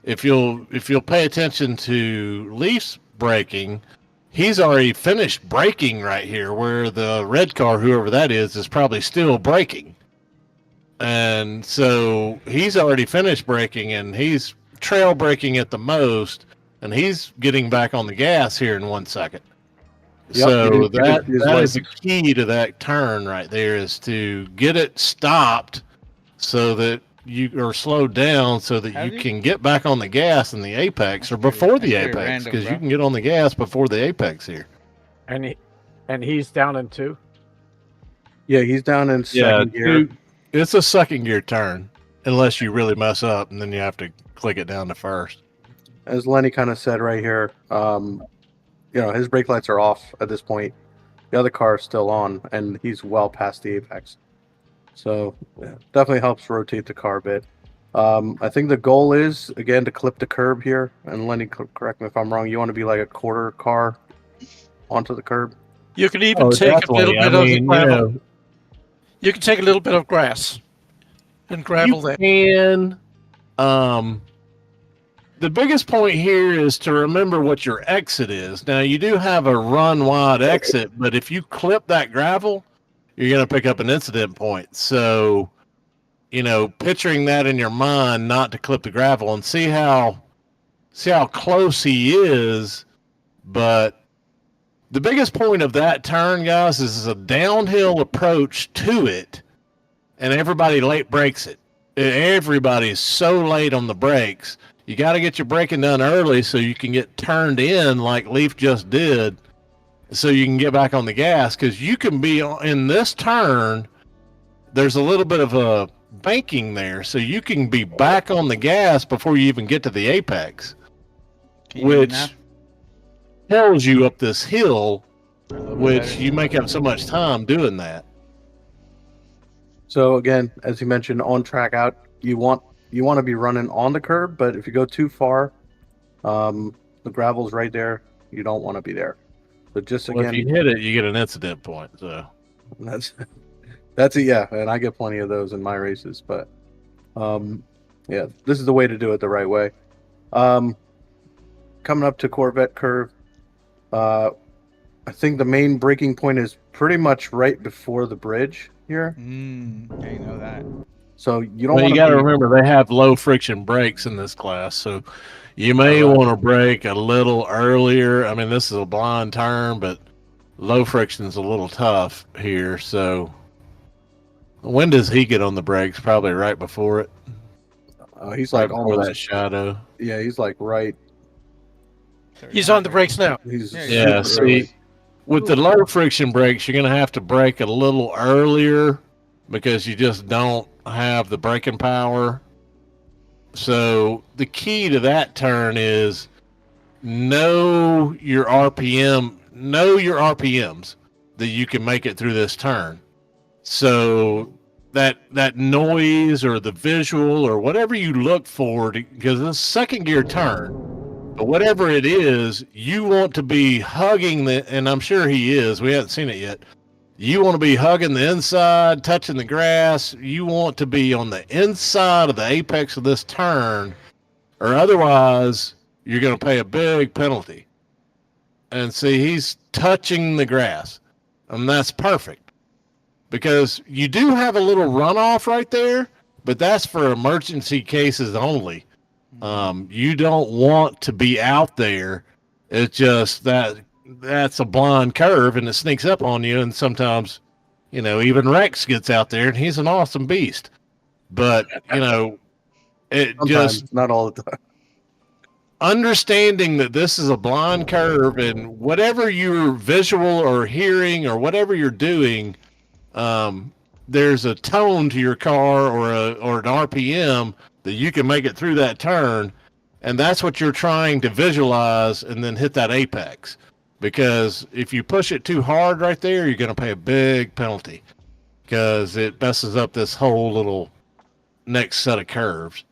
if you'll pay attention to Leaf's braking, he's already finished braking right here, where the red car, whoever that is probably still braking. And so he's already finished braking, and he's trail braking at the most, and he's getting back on the gas here in 1 second. Yep, So that like, is the key to that turn right there, is to get it stopped so that you are slowed down so that you can get back on the gas in the apex or before the apex, because you can get on the gas before the apex here. And he's down in 2. Yeah, he's down in second gear. It's a second gear turn, unless you really mess up, and then you have to click it down to first. As Lenny kind of said right here, his brake lights are off at this point. The other car is still on, and he's well past the apex. So definitely helps rotate the car a bit. I think the goal is, again, to clip the curb here. And Lenny, correct me if I'm wrong, you want to be like a quarter car onto the curb? You can even take a little bit of the gravel. You can take a little bit of grass and gravel there. You can. The biggest point here is to remember what your exit is. Now, you do have a run wide exit, but if you clip that gravel, you're going to pick up an incident point. So, picturing that in your mind, not to clip the gravel, and see how close he is. But the biggest point of that turn, guys, is a downhill approach to it, and everybody late brakes it. Everybody's so late on the brakes. You got to get your braking done early so you can get turned in like Leaf just did, so you can get back on the gas, because you can be in this turn. There's a little bit of a banking there, so you can be back on the gas before you even get to the apex, which tells you up this hill, which you make up so much time doing that. So again, as you mentioned, on track out, you want to be running on the curb, but if you go too far, the gravel's right there. You don't want to be there. So just again, if you hit it, you get an incident point. So that's it. Yeah, and I get plenty of those in my races. But this is the way to do it the right way. Coming up to Corvette curve, I think the main braking point is pretty much right before the bridge here. Yeah, you know that. So you don't. Well, you got to remember they have low friction brakes in this class, so you may want to brake a little earlier. I mean, this is a blind turn, but low friction is a little tough here. So when does he get on the brakes? Probably right before it. He's right like before almost that shadow. Yeah, he's like right. He's on the brakes now. Yeah, see, with the low friction brakes, you're going to have to brake a little earlier because you just don't have the braking power. So the key to that turn is know your RPMs that you can make it through this turn. So that noise or the visual or whatever you look for, because it's a second gear turn, but whatever it is, you want to be hugging and I'm sure he is, we haven't seen it yet. You want to be hugging the inside, touching the grass. You want to be on the inside of the apex of this turn, or otherwise you're going to pay a big penalty. And see, he's touching the grass, and that's perfect because you do have a little runoff right there, but that's for emergency cases only. You don't want to be out there. It's just that's a blind curve and it sneaks up on you, and sometimes even Rex gets out there and he's an awesome beast, but it Sometimes, just not all the time. Understanding that this is a blind curve, and whatever you're visual or hearing or whatever you're doing, there's a tone to your car or an RPM that you can make it through that turn. And that's what you're trying to visualize and then hit that apex. Because if you push it too hard right there, you're going to pay a big penalty because it messes up this whole little next set of curves.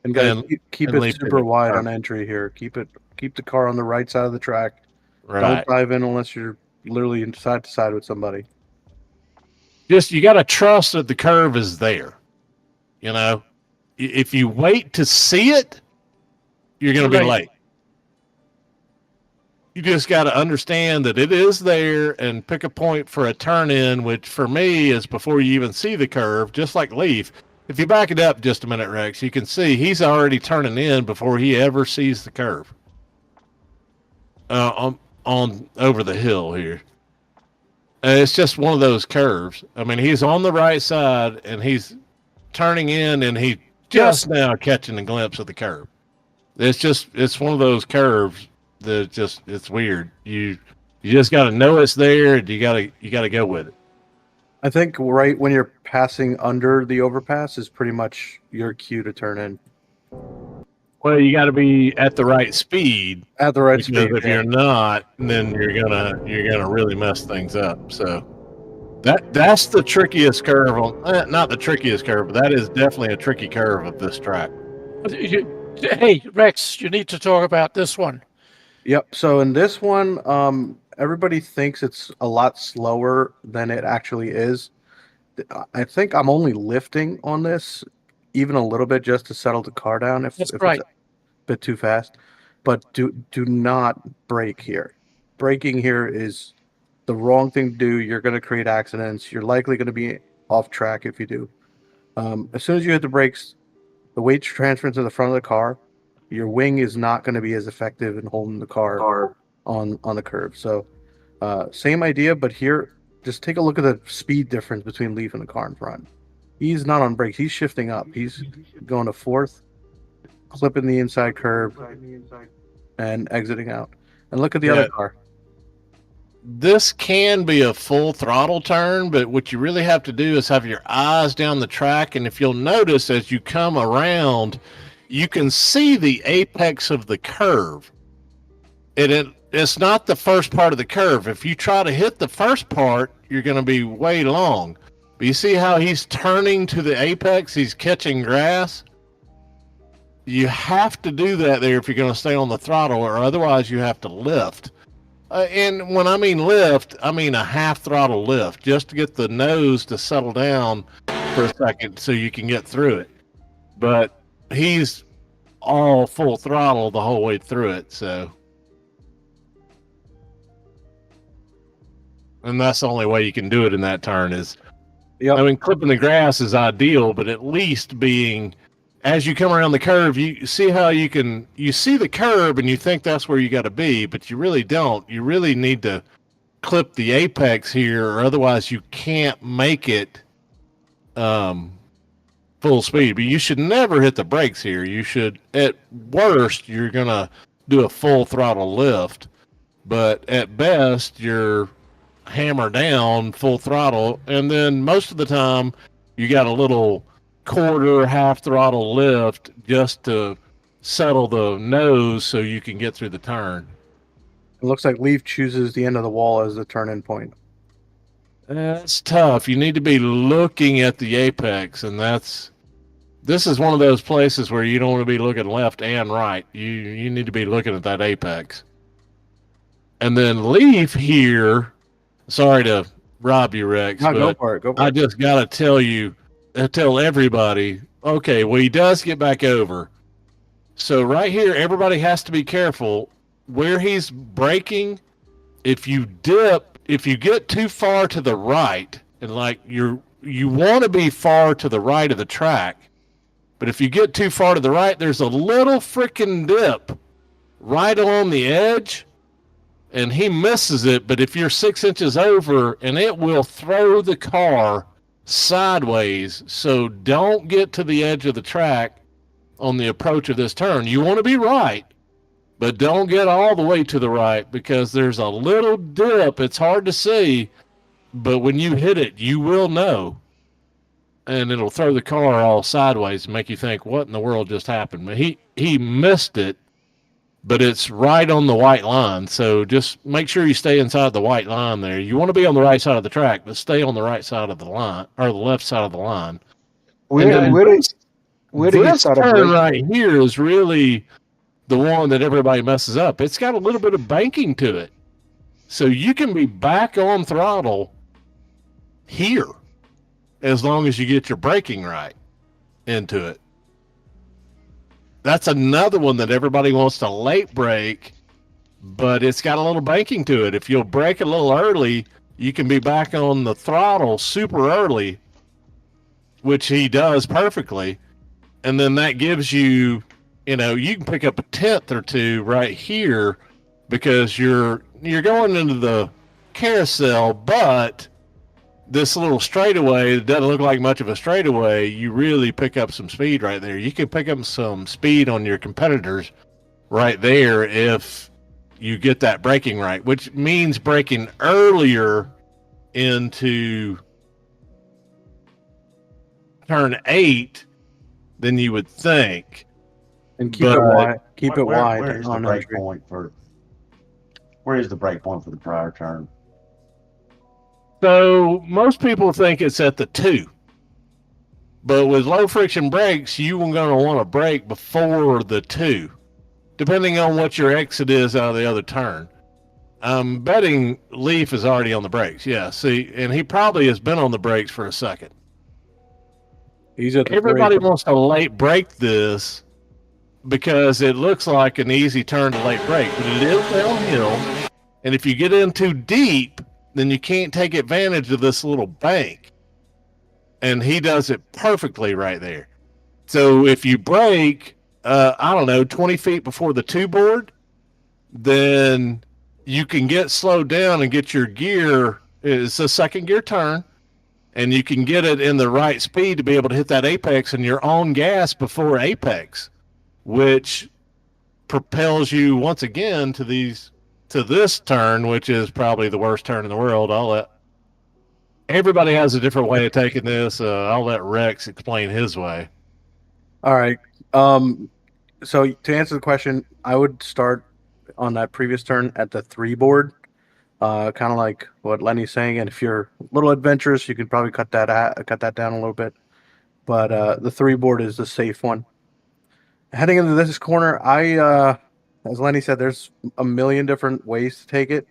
And guys, keep it leave super it wide dark. on entry here. Keep the car on the right side of the track. Right. Don't dive in unless you're literally side to side with somebody. Just you got to trust that the curve is there. You know, if you wait to see it, you're going to be late. You just got to understand that it is there and pick a point for a turn in, which for me is before you even see the curve, just like Leaf. If you back it up just a minute, Rex, you can see he's already turning in before he ever sees the curve. On over the hill here. It's just one of those curves. I mean, he's on the right side and he's turning in and he just now catching a glimpse of the curve. It's one of those curves that it's weird. You just got to know it's there and you got to go with it. I think right when you're passing under the overpass is pretty much your cue to turn in. Well, you got to be at the right speed. At the right speed. If you're not, then you're gonna really mess things up. So that's the trickiest curve on. Not the trickiest curve, but that is definitely a tricky curve of this track. Hey, Rex, you need to talk about this one. Yep. So in this one, everybody thinks it's a lot slower than it actually is. I think I'm only lifting on this even a little bit just to settle the car down if it's a bit too fast. But do not brake here. Braking here is the wrong thing to do. You're going to create accidents. You're likely going to be off track if you do. As soon as you hit the brakes, the weight transfers to the front of the car. Your wing is not going to be as effective in holding the car on the curve. So same idea, but here, just take a look at the speed difference between Leaf and the car in front. He's not on brakes. He's shifting up. He's going to fourth, clipping the inside curve, and exiting out. And look at the other car. This can be a full throttle turn, but what you really have to do is have your eyes down the track. And if you'll notice as you come around, you can see the apex of the curve. It's not the first part of the curve. If you try to hit the first part, you're going to be way long. But you see how he's turning to the apex? He's catching grass. You have to do that there if you're going to stay on the throttle, or otherwise you have to lift. And when I mean lift, I mean a half throttle lift, just to get the nose to settle down for a second so you can get through it. But he's all full throttle the whole way through it, so. And that's the only way you can do it in that turn is, I mean, clipping the grass is ideal, but at least being, as you come around the curve, you see how you see the curve and you think that's where you got to be, but you really don't. You really need to clip the apex here, or otherwise you can't make it full speed. But you should never hit the brakes here. You should, at worst, you're going to do a full throttle lift, but at best, you're hammer down full throttle, and then most of the time you got a little quarter half throttle lift just to settle the nose so you can get through the turn. It looks like Leaf chooses the end of the wall as the turn-in point. That's tough. You need to be looking at the apex, and this is one of those places where you don't want to be looking left and right. You need to be looking at that apex. And then Leaf here, sorry to rob you, Rex, No, but go for it. I just got to tell everybody, okay, well, he does get back over. So right here, everybody has to be careful where he's braking. If you get too far to the right, and like you want to be far to the right of the track, but if you get too far to the right, there's a little freaking dip right on the edge, and he misses it. But if you're 6 inches over, and it will throw the car sideways, so don't get to the edge of the track on the approach of this turn. You want to be right, but don't get all the way to the right, because there's a little dip. It's hard to see, but when you hit it, you will know. and it'll throw the car all sideways and make you think, what in the world just happened? But he missed it, but it's right on the white line. So just make sure you stay inside the white line there. You want to be on the right side of the track, but stay on the right side of the line or the left side of the line. Where did he This start a turn break? right here is really the one that everybody messes up. It's got a little bit of banking to it. So you can be back on throttle here as long as you get your braking right into it. That's another one that everybody wants to late brake, but it's got a little banking to it. If you'll brake a little early, you can be back on the throttle super early, which he does perfectly. And then that gives you, you can pick up a tenth or two right here because you're going into the carousel, but this little straightaway doesn't look like much of a straightaway. You really pick up some speed right there. You can pick up some speed on your competitors right there if you get that braking right, which means braking earlier into turn 8 than you would think. And keep it wide. Keep it wide. Where is the break point for? Where is the break point for the prior turn? So most people think it's at the 2, but with low friction brakes, you're going to want to brake before the 2, depending on what your exit is out of the other turn. I'm betting Leaf is already on the brakes. Yeah, see, and he probably has been on the brakes for a second. He's at the Everybody brake. wants to late brake this because it looks like an easy turn to late brake, but it is downhill, and if you get in too deep, then you can't take advantage of this little bank. And he does it perfectly right there. So if you brake, 20 feet before the 2 board, then you can get slowed down and get your gear. It's a second gear turn, and you can get it in the right speed to be able to hit that apex and you're on gas before apex, which propels you once again to this turn, which is probably the worst turn in the world. Everybody has a different way of taking this. I'll let Rex explain his way. All right. So to answer the question, I would start on that previous turn at the 3 board, kind of like what Lenny's saying. And if you're a little adventurous, you could probably cut that down a little bit. But the 3 board is the safe one. Heading into this corner, as Lenny said, there's a million different ways to take it.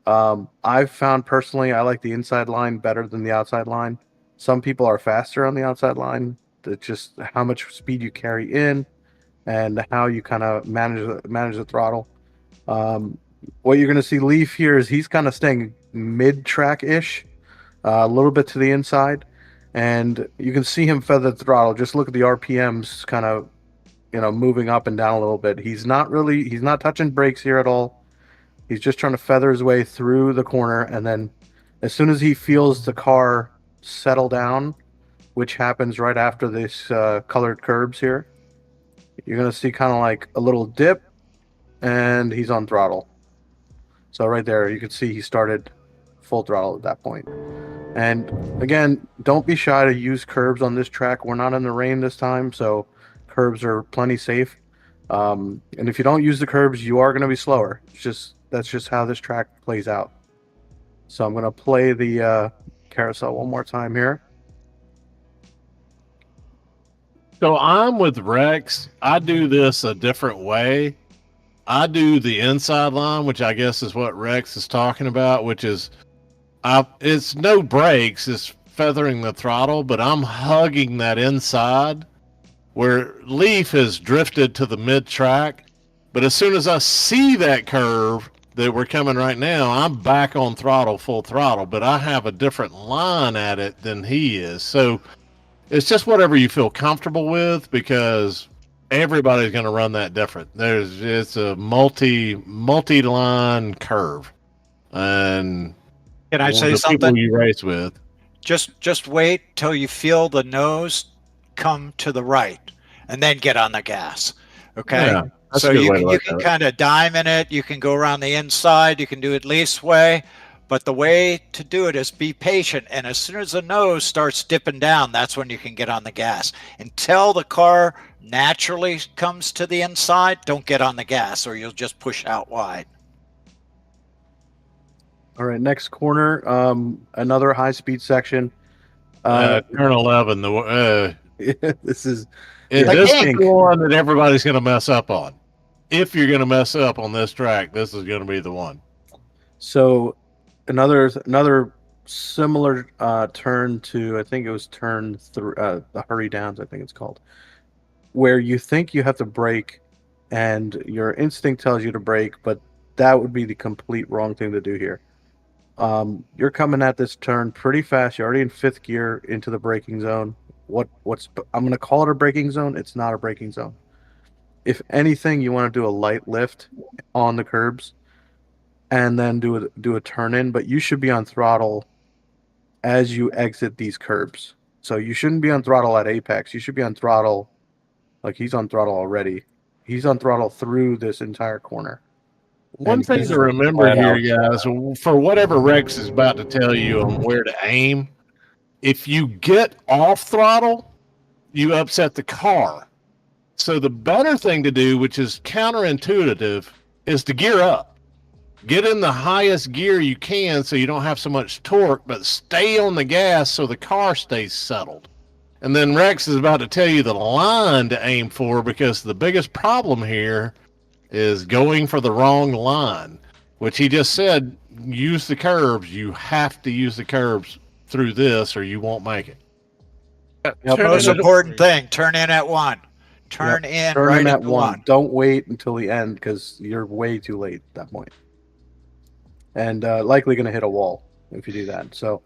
I've found personally, I like the inside line better than the outside line. Some people are faster on the outside line. It's just how much speed you carry in and how you kind of manage the throttle. What you're going to see Leaf here is he's kind of staying mid-track-ish, a little bit to the inside, and you can see him feather the throttle. Just look at the RPMs kind of moving up and down a little bit. He's not touching brakes here at all. He's just trying to feather his way through the corner, and then as soon as he feels the car settle down, which happens right after this colored curbs here, you're going to see kind of like a little dip, and he's on throttle. So right there, you can see he started full throttle at that point. And again, don't be shy to use curbs on this track. We're not in the rain this time, so curbs are plenty safe. And if you don't use the curbs, you are going to be slower. That's just how this track plays out. So I'm going to play the carousel one more time here. So I'm with Rex. I do this a different way. I do the inside line, which I guess is what Rex is talking about, which is it's no brakes, it's feathering the throttle, but I'm hugging that inside where Leaf has drifted to the mid-track. But as soon as I see that curve that we're coming right now, I'm back on throttle, full throttle, but I have a different line at it than he is. So it's just whatever you feel comfortable with, because everybody's going to run that different. It's a multi-line curve, and can I say the something? People you race with, just wait till you feel the nose come to the right, and then get on the gas. Okay. Yeah, that's so a good you way to can, look you can at it. kind of dime in it. You can go around the inside. You can do it Leaf's way, But the way to do it is be patient. And as soon as the nose starts dipping down, that's when you can get on the gas. Until the car naturally comes to the inside, don't get on the gas or you'll just push out wide. All right, next corner, another high-speed section. Turn 11. This is this is the one that everybody's going to mess up on. If you're going to mess up on this track, this is going to be the one. So another similar turn to, I think it was turn through the hurry downs, I think it's called, where you think you have to brake and your instinct tells you to brake, but that would be the complete wrong thing to do here. You're coming at this turn pretty fast. You're already in 5th gear into the braking zone. I'm going to call it a braking zone. It's not a braking zone. If anything, you want to do a light lift on the curbs and then do a turn in, but you should be on throttle as you exit these curbs. So you shouldn't be on throttle at apex. You should be on throttle, like he's on throttle already. He's on throttle through this entire corner. One thing to remember here, guys, for whatever Rex is about to tell you on where to aim, if you get off throttle, you upset the car. So the better thing to do, which is counterintuitive, is to gear up. Get in the highest gear you can so you don't have so much torque, but stay on the gas so the car stays settled. And then Rex is about to tell you the line to aim for, because the biggest problem here is going for the wrong line, which he just said, use the curbs. You have to use the curbs through this or you won't make it. Most important thing, turn in at 1. Turn in right at 1. Don't wait until the end because you're way too late at that point. And likely going to hit a wall if you do that. So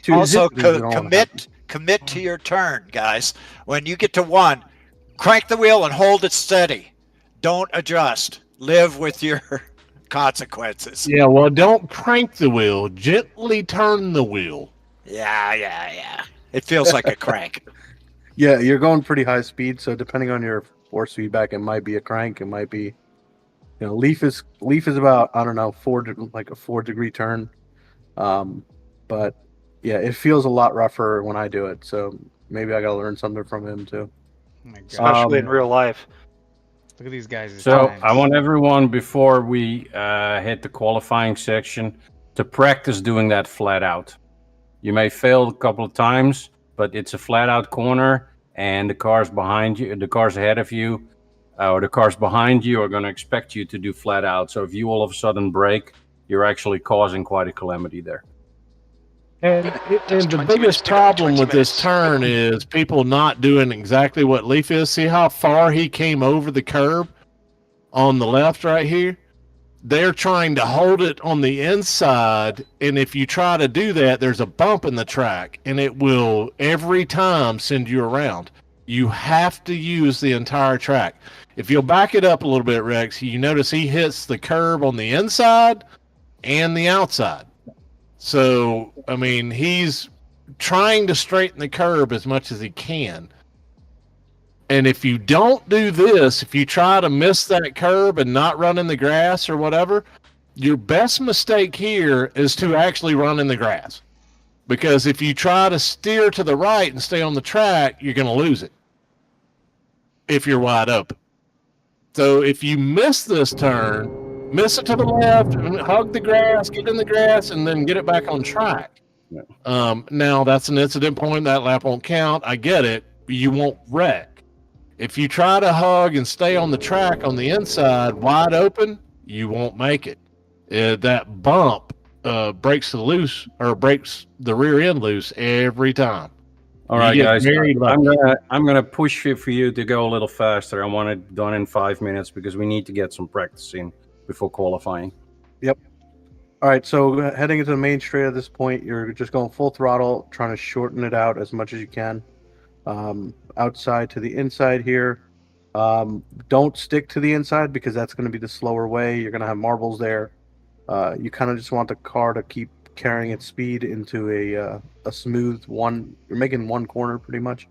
also commit to your turn, guys. When you get to 1, crank the wheel and hold it steady. Don't adjust. Live with your consequences. Yeah, well, don't crank the wheel. Gently turn the wheel. Yeah. It feels like a crank. Yeah, you're going pretty high speed, so depending on your force feedback, it might be a crank. It might be, leaf is about, I don't know, like a 4-degree turn. But yeah, it feels a lot rougher when I do it. So maybe I got to learn something from him too. Oh my God. Especially in real life. Look at these guys. So I want everyone, before we hit the qualifying section, to practice doing that flat out. You may fail a couple of times, but it's a flat out corner, and the cars behind you, the cars ahead of you, or the cars behind you are going to expect you to do flat out. So if you all of a sudden brake, you're actually causing quite a calamity there. And the biggest problem with this turn is people not doing exactly what Leaf is. See how far he came over the curb on the left right here? They're trying to hold it on the inside, and if you try to do that, there's a bump in the track, and it will every time send you around. You have to use the entire track. If you'll back it up a little bit, Rex, you notice he hits the curb on the inside and the outside. So, I mean, he's trying to straighten the curb as much as he can. And if you don't do this, if you try to miss that curb and not run in the grass or whatever, your best mistake here is to actually run in the grass. Because if you try to steer to the right and stay on the track, you're going to lose it if you're wide open. So if you miss this turn, miss it to the left, hug the grass, get in the grass, and then get it back on track. Now, that's an incident point. That lap won't count. I get it. You won't wreck. If you try to hug and stay on the track on the inside wide open, you won't make it. That bump breaks the rear end loose every time. All right, guys. I'm gonna push you for you to go a little faster. I want it done in 5 minutes because we need to get some practice in before qualifying. Yep. All right, so heading into the main straight at this point, you're just going full throttle, trying to shorten it out as much as you can. Outside to the inside here. Don't stick to the inside because that's going to be the slower way. You're going to have marbles there. You kind of just want the car to keep carrying its speed into a smooth one. You're making one corner pretty much.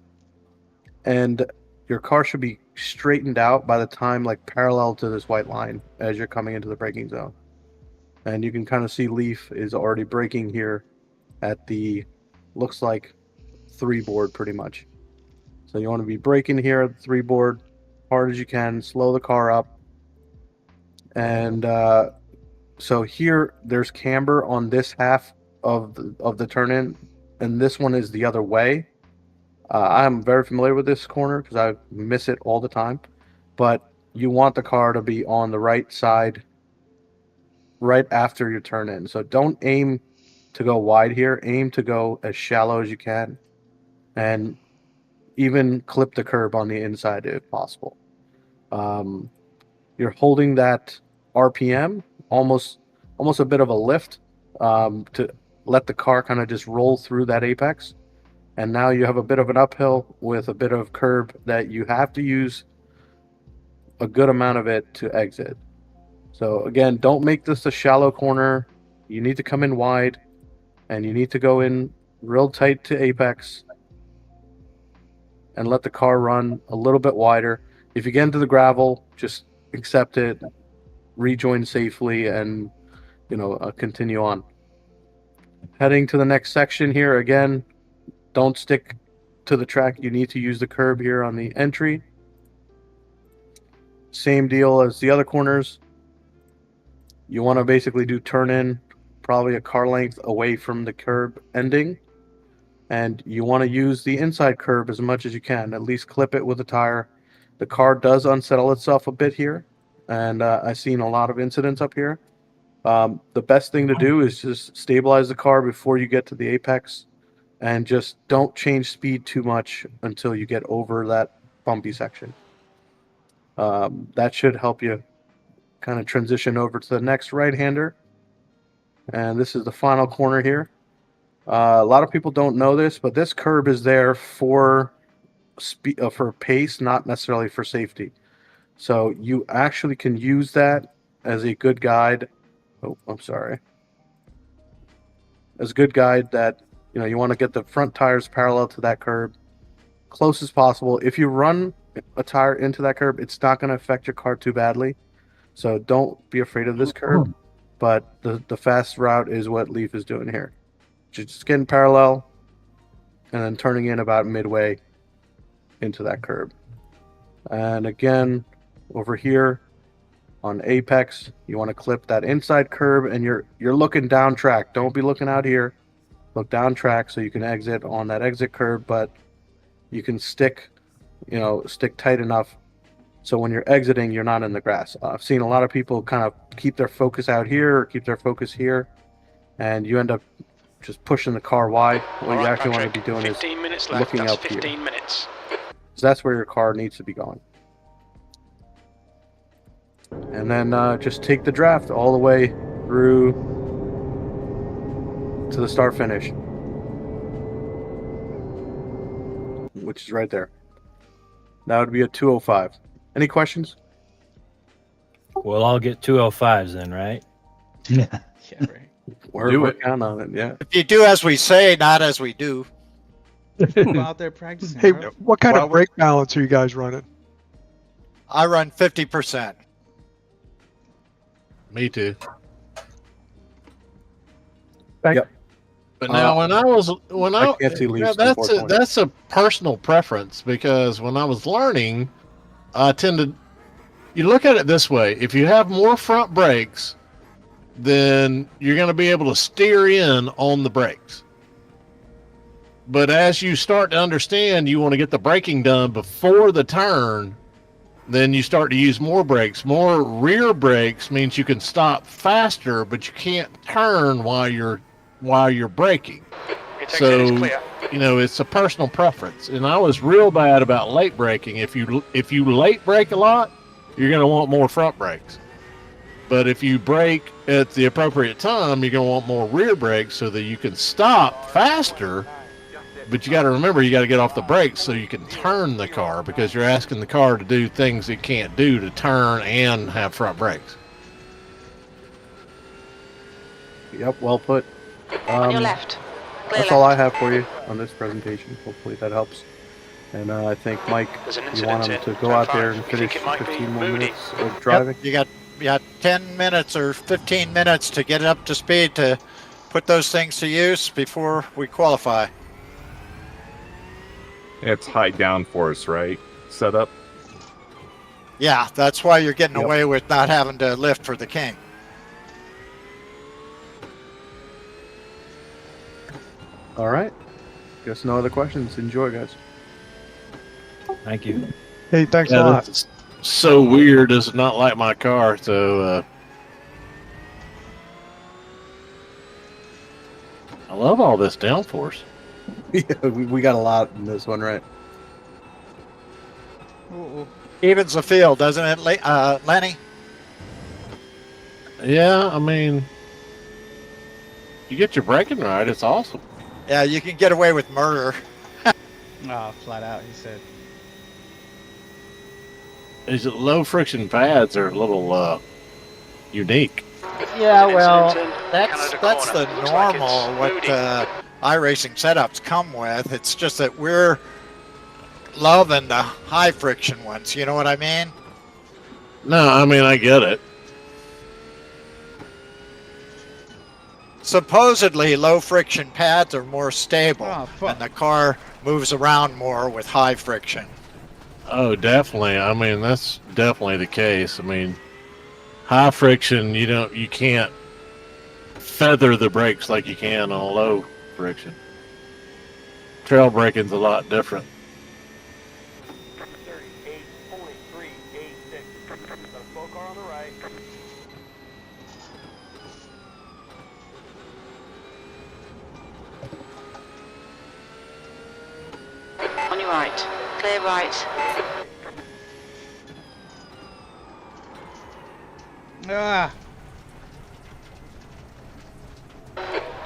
And your car should be straightened out by the time like parallel to this white line as you're coming into the braking zone. And you can kind of see Leaf is already braking here at the, looks like 3 board pretty much. So you want to be braking here at the 3 board, hard as you can, slow the car up. And so here there's camber on this half of the turn-in, and this one is the other way. I'm very familiar with this corner because I miss it all the time. But you want the car to be on the right side right after your turn in. So don't aim to go wide here. Aim to go as shallow as you can, and even clip the curb on the inside if possible. You're holding that RPM, almost a bit of a lift, to let the car kind of just roll through that apex. And now you have a bit of an uphill with a bit of curb that you have to use a good amount of it to exit. So again, don't make this a shallow corner. You need to come in wide, and you need to go in real tight to apex and let the car run a little bit wider. If you get into the gravel, just accept it, rejoin safely, and continue on. Heading to the next section here, again, don't stick to the track. You need to use the curb here on the entry. Same deal as the other corners. You want to basically do turn in probably a car length away from the curb ending. And you want to use the inside curb as much as you can. At least clip it with a tire. The car does unsettle itself a bit here. And I've seen a lot of incidents up here. The best thing to do is just stabilize the car before you get to the apex. And just don't change speed too much until you get over that bumpy section. That should help you kind of transition over to the next right-hander. And this is the final corner here. A lot of people don't know this, but this curb is there for speed, for pace, not necessarily for safety. So you actually can use that as a good guide. Oh, I'm sorry. As a good guide that, you want to get the front tires parallel to that curb, close as possible. If you run a tire into that curb, it's not going to affect your car too badly. So don't be afraid of this curb. But the fast route is what Leaf is doing here. Just getting parallel and then turning in about midway into that curb. And again, over here on apex, you want to clip that inside curb, and you're looking down track. Don't be looking out here. Look down track so you can exit on that exit curb, but you can stick tight enough so when you're exiting, you're not in the grass. I've seen a lot of people kind of keep their focus out here or keep their focus here, and you end up just pushing the car wide. What you actually want to be doing is looking up here. 15 minutes. So that's where your car needs to be going. And then just take the draft all the way through to the start finish, which is right there. That would be a 205. Any questions? We'll all get 205s then, right? Yeah. Yeah, right. We're counting on it, yeah. If you do as we say, not as we do. Go out there practicing. Hey, bro. what kind of brake balance are you guys running? I run 50%. Me too. Yep. But now, that's a personal preference, because when I was learning, I tended. You look at it this way: if you have more front brakes, then you're going to be able to steer in on the brakes. But as you start to understand, you want to get the braking done before the turn, then you start to use more brakes. More rear brakes means you can stop faster, but you can't turn while you're braking. So, it's a personal preference. And I was real bad about late braking. If you late brake a lot, you're going to want more front brakes. But if you brake at the appropriate time, you're going to want more rear brakes so that you can stop faster. But you got to remember, you got to get off the brakes so you can turn the car, because you're asking the car to do things it can't do to turn and have front brakes. Yep, well put. On your left. That's all I have for you on this presentation. Hopefully that helps. And I think, Mike, you want him to go out there and finish 15 more minutes of driving? Yep, 10 minutes or 15 minutes to get it up to speed to put those things to use before we qualify. It's high downforce, right? Setup. Yeah, that's why you're getting away with not having to lift for the king. All right. Guess no other questions. Enjoy, guys. Thank you. Hey, thanks a Yeah, lot. that's so weird. It's not like my car, so I love all this downforce. Yeah, we got a lot in this one, right? Evens the field, doesn't it, Lenny? Yeah, I mean, you get your braking right, it's awesome. Yeah, you can get away with murder. Flat out, he said. These low friction pads are a little unique. Yeah, well, that's the normal what iRacing setups come with. It's just that we're loving the high friction ones. You know what I mean? No, I mean, I get it. Supposedly, low friction pads are more stable, and the car moves around more with high friction. Oh, definitely. I mean, that's definitely the case. I mean, high friction, you can't feather the brakes like you can on low friction. Trail braking's a lot different. On your right. Clear right.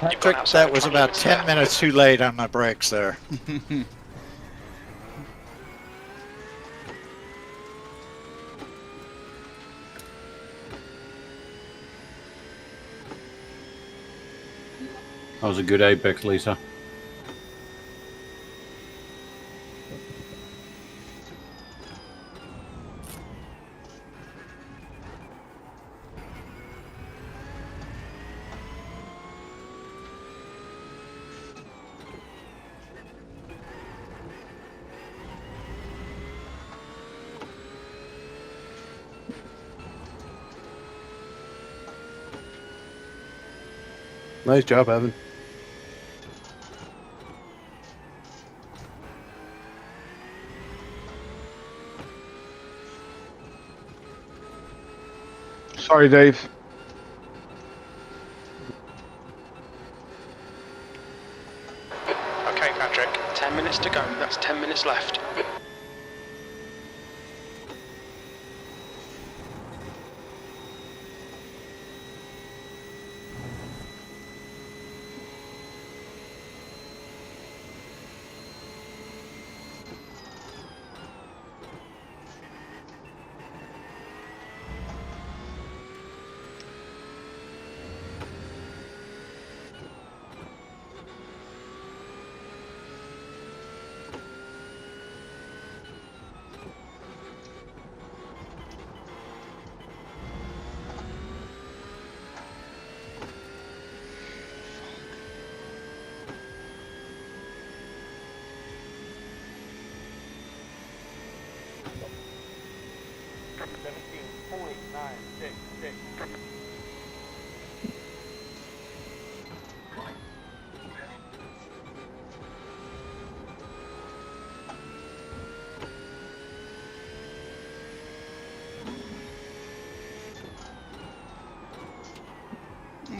Patrick, that was about 10 minutes too late on my brakes there. That was a good apex, Lisa. Nice job, Evan. Sorry, Dave. Okay, Patrick. 10 minutes to go. That's 10 minutes left.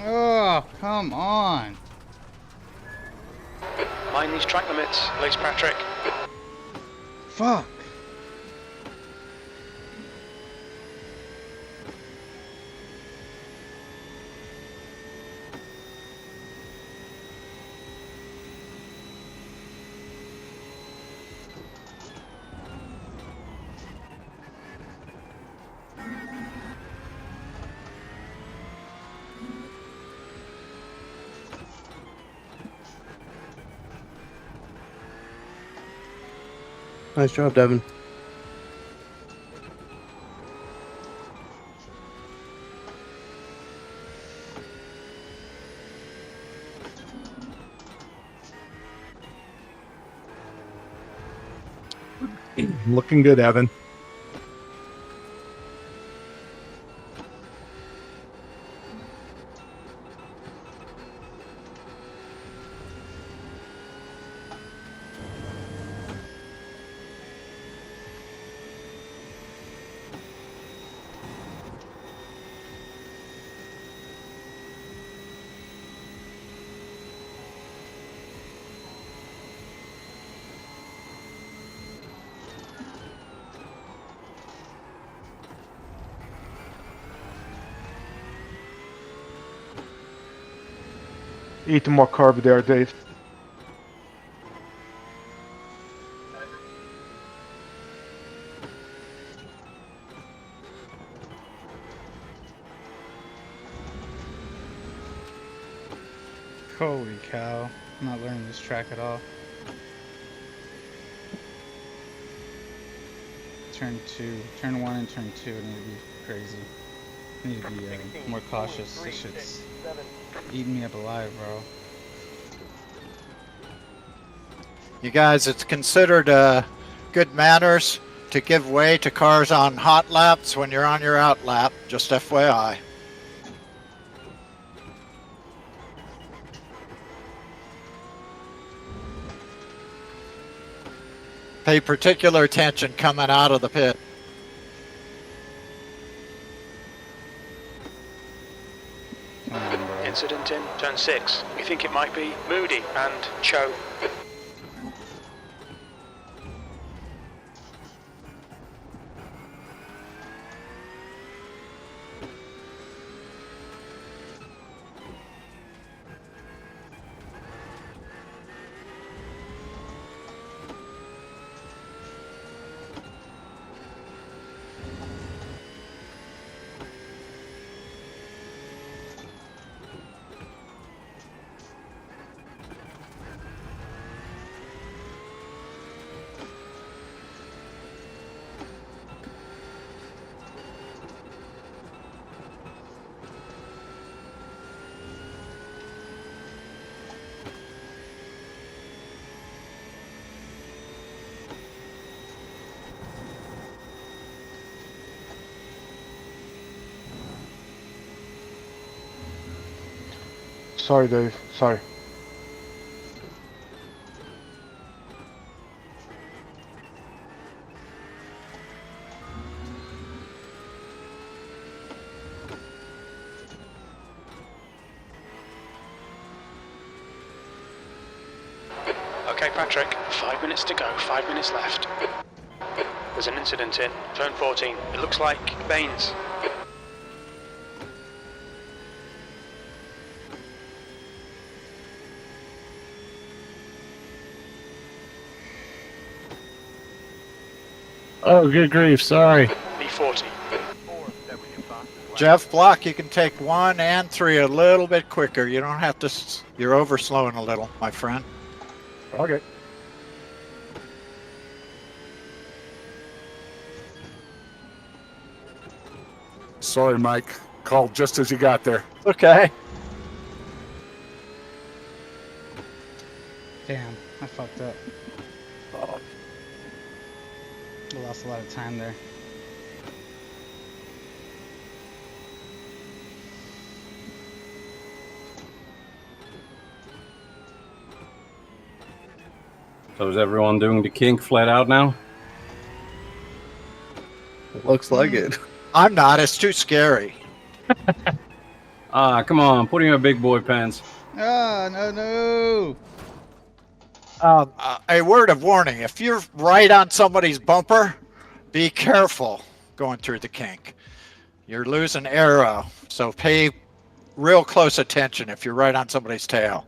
Oh, come on. Mind these track limits, please, Patrick. Fuck. Nice job, Devin. Looking good, Evan. Eat more carb there, Dave. Holy cow. I'm not learning this track at all. Turn 1 and turn 2 need to be crazy. I need to be more cautious. This shit's eating me up alive, bro. You guys, it's considered good manners to give way to cars on hot laps when you're on your out lap, just FYI. Pay particular attention coming out of the pit. Incident in turn 6. We think it might be Moody and Cho. Sorry, Dave. Sorry. Okay, Patrick, 5 minutes to go, 5 minutes left. There's an incident in turn 14. It looks like Baines. Oh, good grief, sorry. B40. Jeff Block, you can take 1 and 3 a little bit quicker. You don't have to, you're overslowing a little, my friend. Okay. Sorry, Mike. Called just as you got there. Okay. Damn, I fucked up. I lost a lot of time there. So is everyone doing the kink flat out now? Looks like it. I'm not. It's too scary. Come on, put in your big boy pants. Ah, no. A word of warning. If you're right on somebody's bumper, be careful going through the kink. You're losing aero, so pay real close attention if you're right on somebody's tail.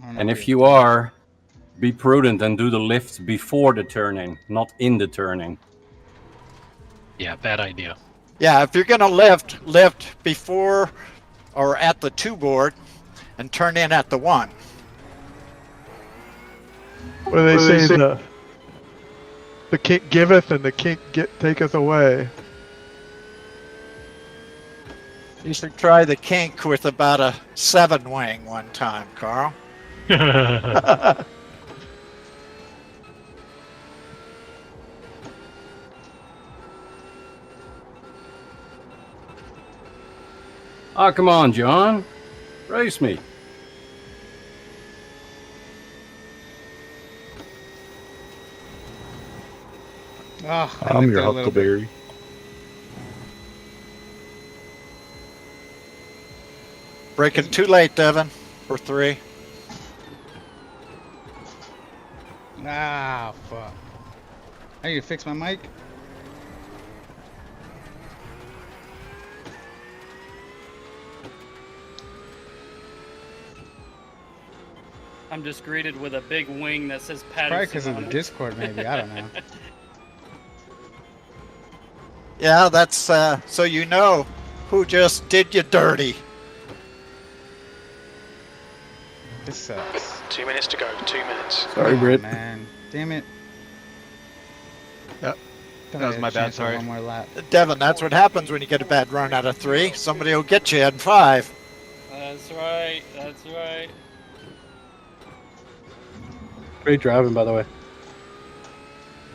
And if you are, be prudent and do the lift before the turning, not in the turning. Yeah, bad idea. Yeah, if you're going to lift before or at the 2 board and turn in at the 1. What do they say? The kink giveth and the kink taketh away. You should try the kink with about a 7 wing one time, Carl. Ah, come on, John. Race me. Oh, I'm your Huckleberry. Breaking too late, Devin, for 3. Ah, fuck. I need to fix my mic. I'm just greeted with a big wing that says Patterson. Probably because of on the it. Discord, maybe. I don't know. Yeah, that's so you know who just did you dirty. This sucks. 2 minutes to go. 2 minutes. Sorry, Come on, Britt. man. Damn it. Yep. Thought That I was had my a bad, chance at sorry. One more lap. Devin, that's what happens when you get a bad run out of 3. Somebody will get you in 5. That's right. That's right. Great driving, by the way.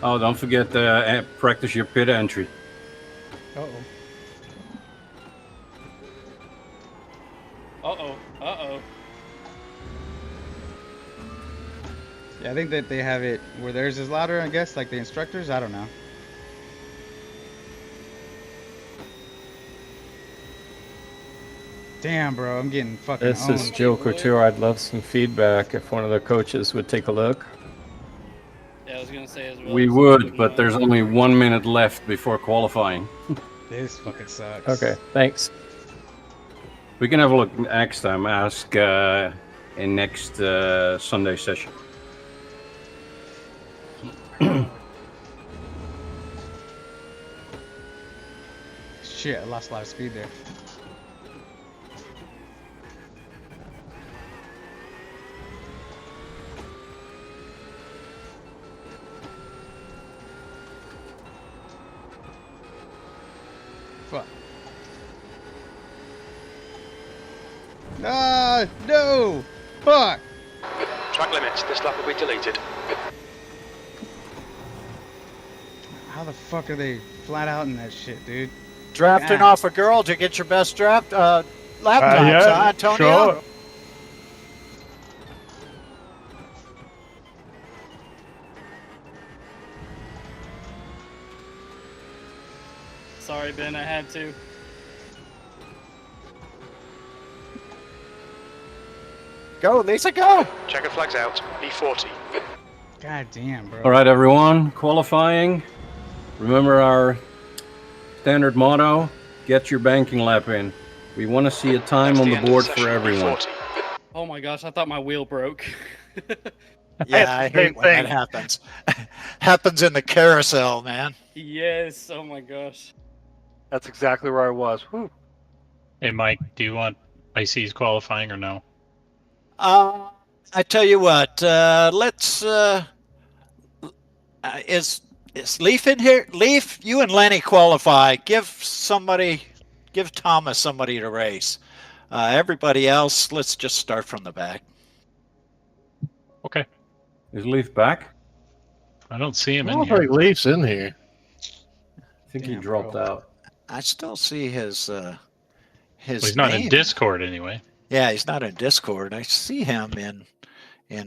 Oh, don't forget to practice your pit entry. Uh-oh. Uh-oh. Uh-oh. Yeah, I think that they have it where theirs is louder, I guess, like the instructors. I don't know. Damn, bro, I'm getting fucking This is owned. Joe Couture. I'd love some feedback if one of the coaches would take a look. Yeah, I was gonna say as well. We would, but there's only 1 minute left before qualifying. This fucking sucks. Okay, thanks. We can have a look next time. Ask in next Sunday session. Shit, I lost a lot of speed there. Fuck. Ah, no! Fuck! Track limits. This lap will be deleted. How the fuck are they flat out in that shit, dude? Drafting God. off a girl to get your best lap times, yeah, huh, Antonio? sure. Sorry, Ben, I had to. Go, Lisa, go! Checker flags out. B40. God damn, bro. All right, everyone, qualifying. Remember our standard motto: get your banking lap in. We want to see a time on the board for everyone. Oh my gosh, I thought my wheel broke. Yeah, I hate when that happens. Happens in the carousel, man. Yes, oh my gosh. That's exactly where I was. Whew. Hey, Mike, do you want IC's qualifying or no? I tell you what, let's. Is Leaf in here? Leaf, you and Lenny qualify. Give Thomas somebody to race. Everybody else, let's just start from the back. Okay. Is Leaf back? I don't see him I in don't here. think Leaf's in here. I think he dropped out. I still see his Well, he's not name. in Discord anyway. Yeah, he's not in Discord. I see him in he's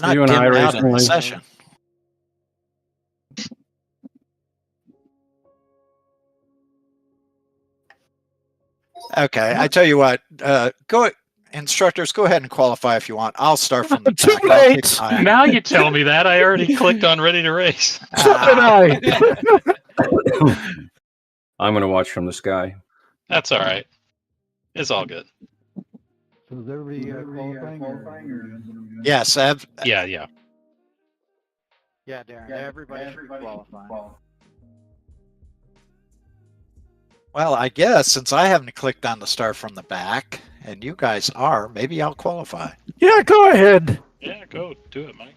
not You and dimmed I out in the recently- session. Okay, I tell you what, instructors, go ahead and qualify if you want. I'll start from the Too back. I'll late. kick mine. Now you tell me that. I already clicked on ready to race. I'm going to watch from the sky. That's all right. It's all good. So is everybody qualifying? Yes, Yeah. Yeah, Darren. Everybody should qualify. Well, I guess since I haven't clicked on the start from the back, and you guys are, maybe I'll qualify. Yeah, go ahead. Yeah, go do it, Mike.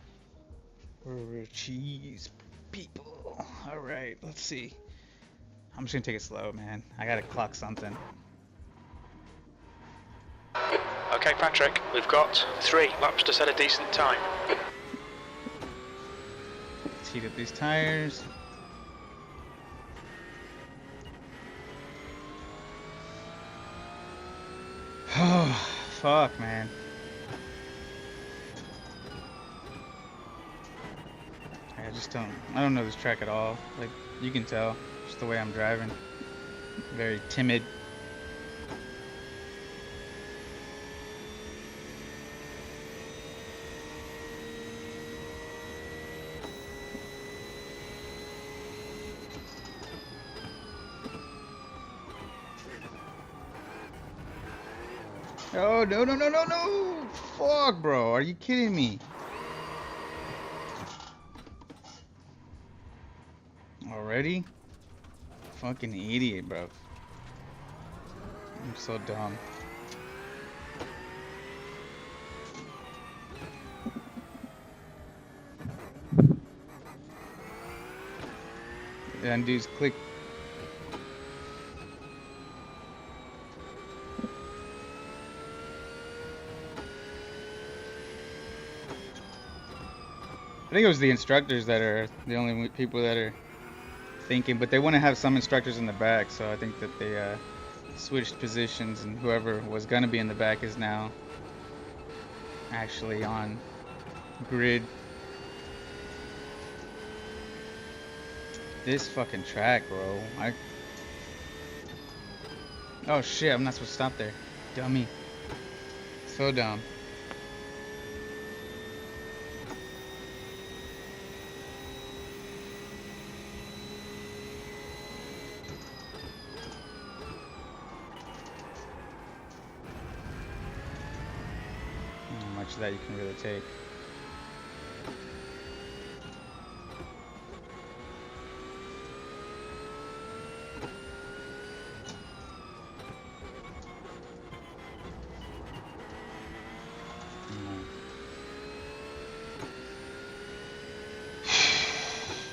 We're cheese people. All right, let's see. I'm just gonna take it slow, man. I gotta clock something. Okay, Patrick, we've got 3 laps to set a decent time. Let's heat up these tires. Oh, fuck, man. I don't know this track at all. Like, you can tell, just the way I'm driving. Very timid. Oh, no, no, no, no, no! Fuck, bro. Are you kidding me? Already? Fucking idiot, bro. I'm so dumb. And dudes click. I think it was the instructors that are the only people that are thinking, but they want to have some instructors in the back, so I think that they switched positions, and whoever was gonna be in the back is now actually on grid. This fucking track, bro. Oh shit, I'm not supposed to stop there. Dummy. So dumb. Not much of that you can really take.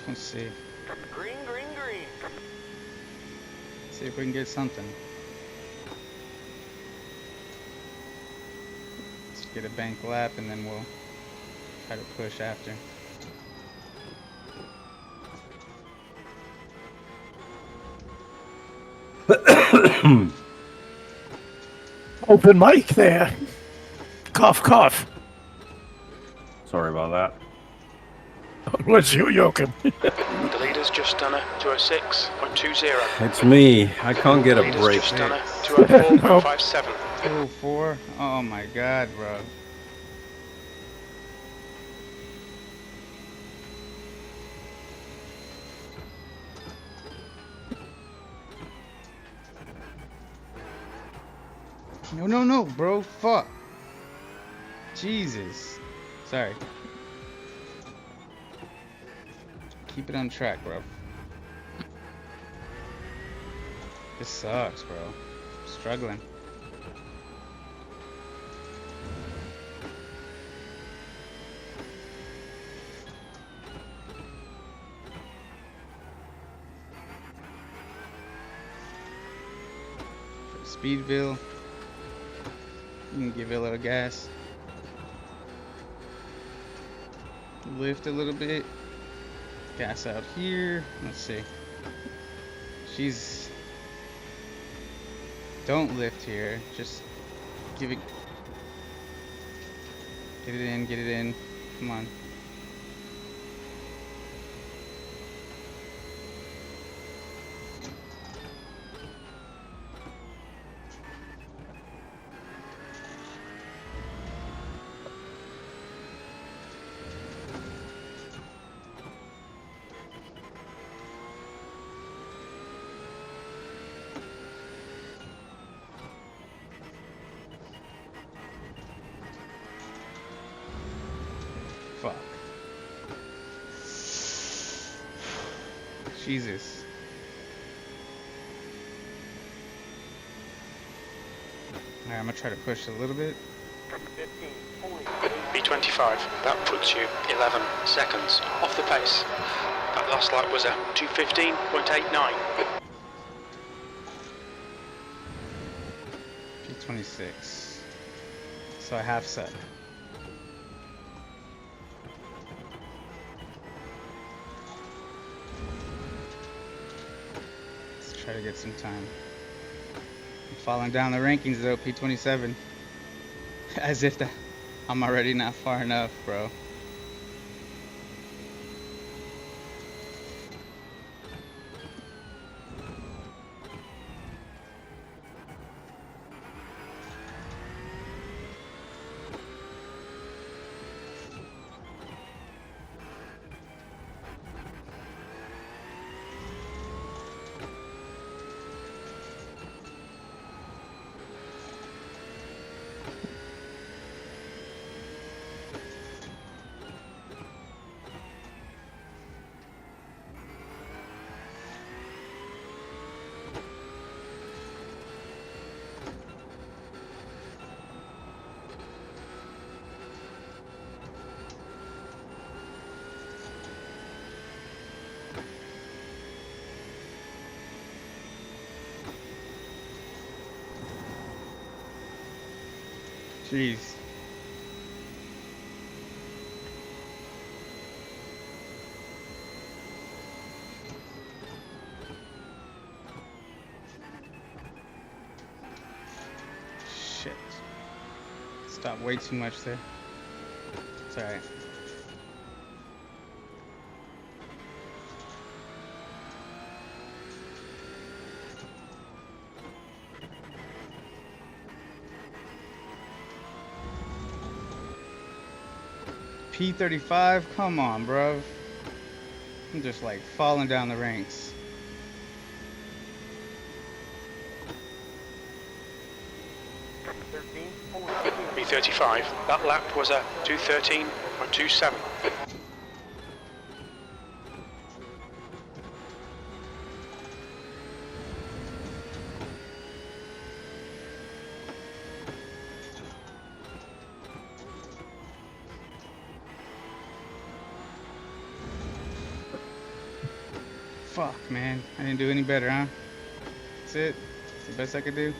Let's see. Green, green, green. See if we can get something. Let's get a bank lap and then we'll try to push after. Open mic there. Cough, cough. Sorry about that. What's you, Joachim? The leader's just done a 206.20. It's me. I can't get a Leader's break. just done a 204.57. 204? Oh my god, bro. No, no, no, bro. Fuck. Jesus. Sorry. Keep it on track, bro. This sucks, bro. I'm struggling. Speedville. You can give it a little gas. Lift a little bit. Gas out here. Let's see. Don't lift here. Just give it. Get it in. Get it in. Come on. Fuck. Jesus. Alright, I'm gonna try to push a little bit. B25, that puts you 11 seconds off the pace. That last lap was a 215.89. P26. So I half set. Let's try to get some time. Falling down the rankings though, P27. As if I'm already not far enough, bro. Jeez. Shit. Stopped way too much there. It's alright. P35, come on, bro. I'm just like falling down the ranks. B35. That lap was a 2:13.27. Fuck, man. I didn't do any better, huh? That's it. That's the best I could do.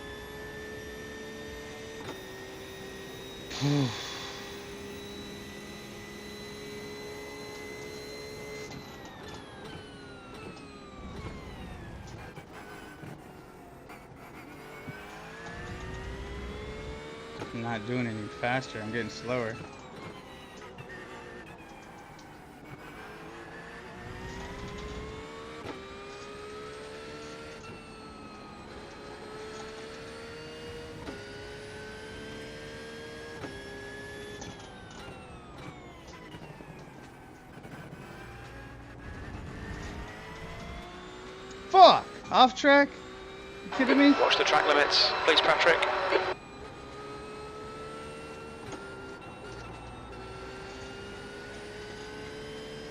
I'm not doing any faster. I'm getting slower. Fuck! Off track? You kidding me? Watch the track limits, please, Patrick.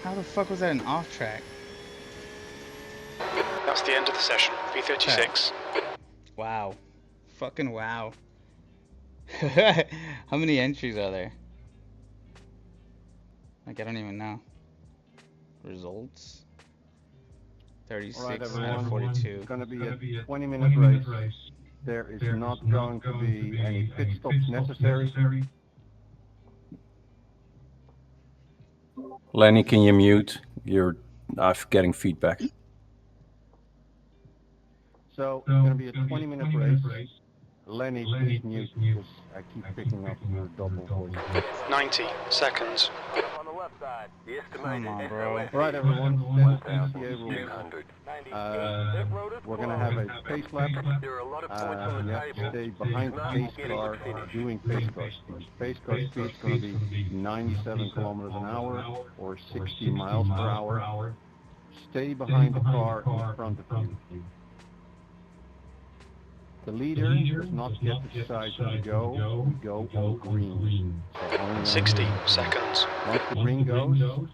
How the fuck was that an off track? That's the end of the session. P36. Wow. Fucking wow. How many entries are there? Like, I don't even know. Results? 36 All right, out everyone. of 42. It's going to be a 20-minute race. There is not going to be any pit stops necessary. Lenny, can you mute? You're getting feedback. So it's going to be a 20-minute race. Lenny, please mute because I keep picking up your double voice. 90 seconds. Come on, bro. All right, everyone. Standard PCA rules. We're going to have a pace lap. You have to stay behind the pace car doing pace car speed. Pace car speed is going to be 97 kilometers an hour or 60 miles per hour. Stay behind the car in front of you. The leader does not get to decide where to go. We go on green. So only 60 seconds. Once the green goes,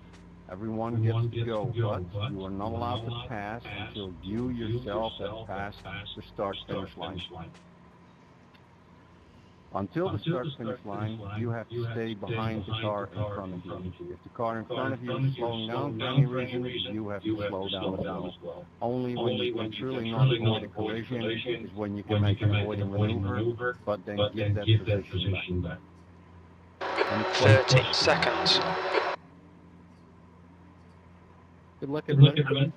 everyone gets to go, but you are not allowed to pass until you yourself have passed the start-finish line. Until the start-finish line, you have to stay behind the car in front of you. If the car in front of you is slowing down for any reason, you have to slow down as well. Only when you can truly not avoid a collision is when you can make an avoiding maneuver, but then give that position back. 30 seconds. Good luck, everyone.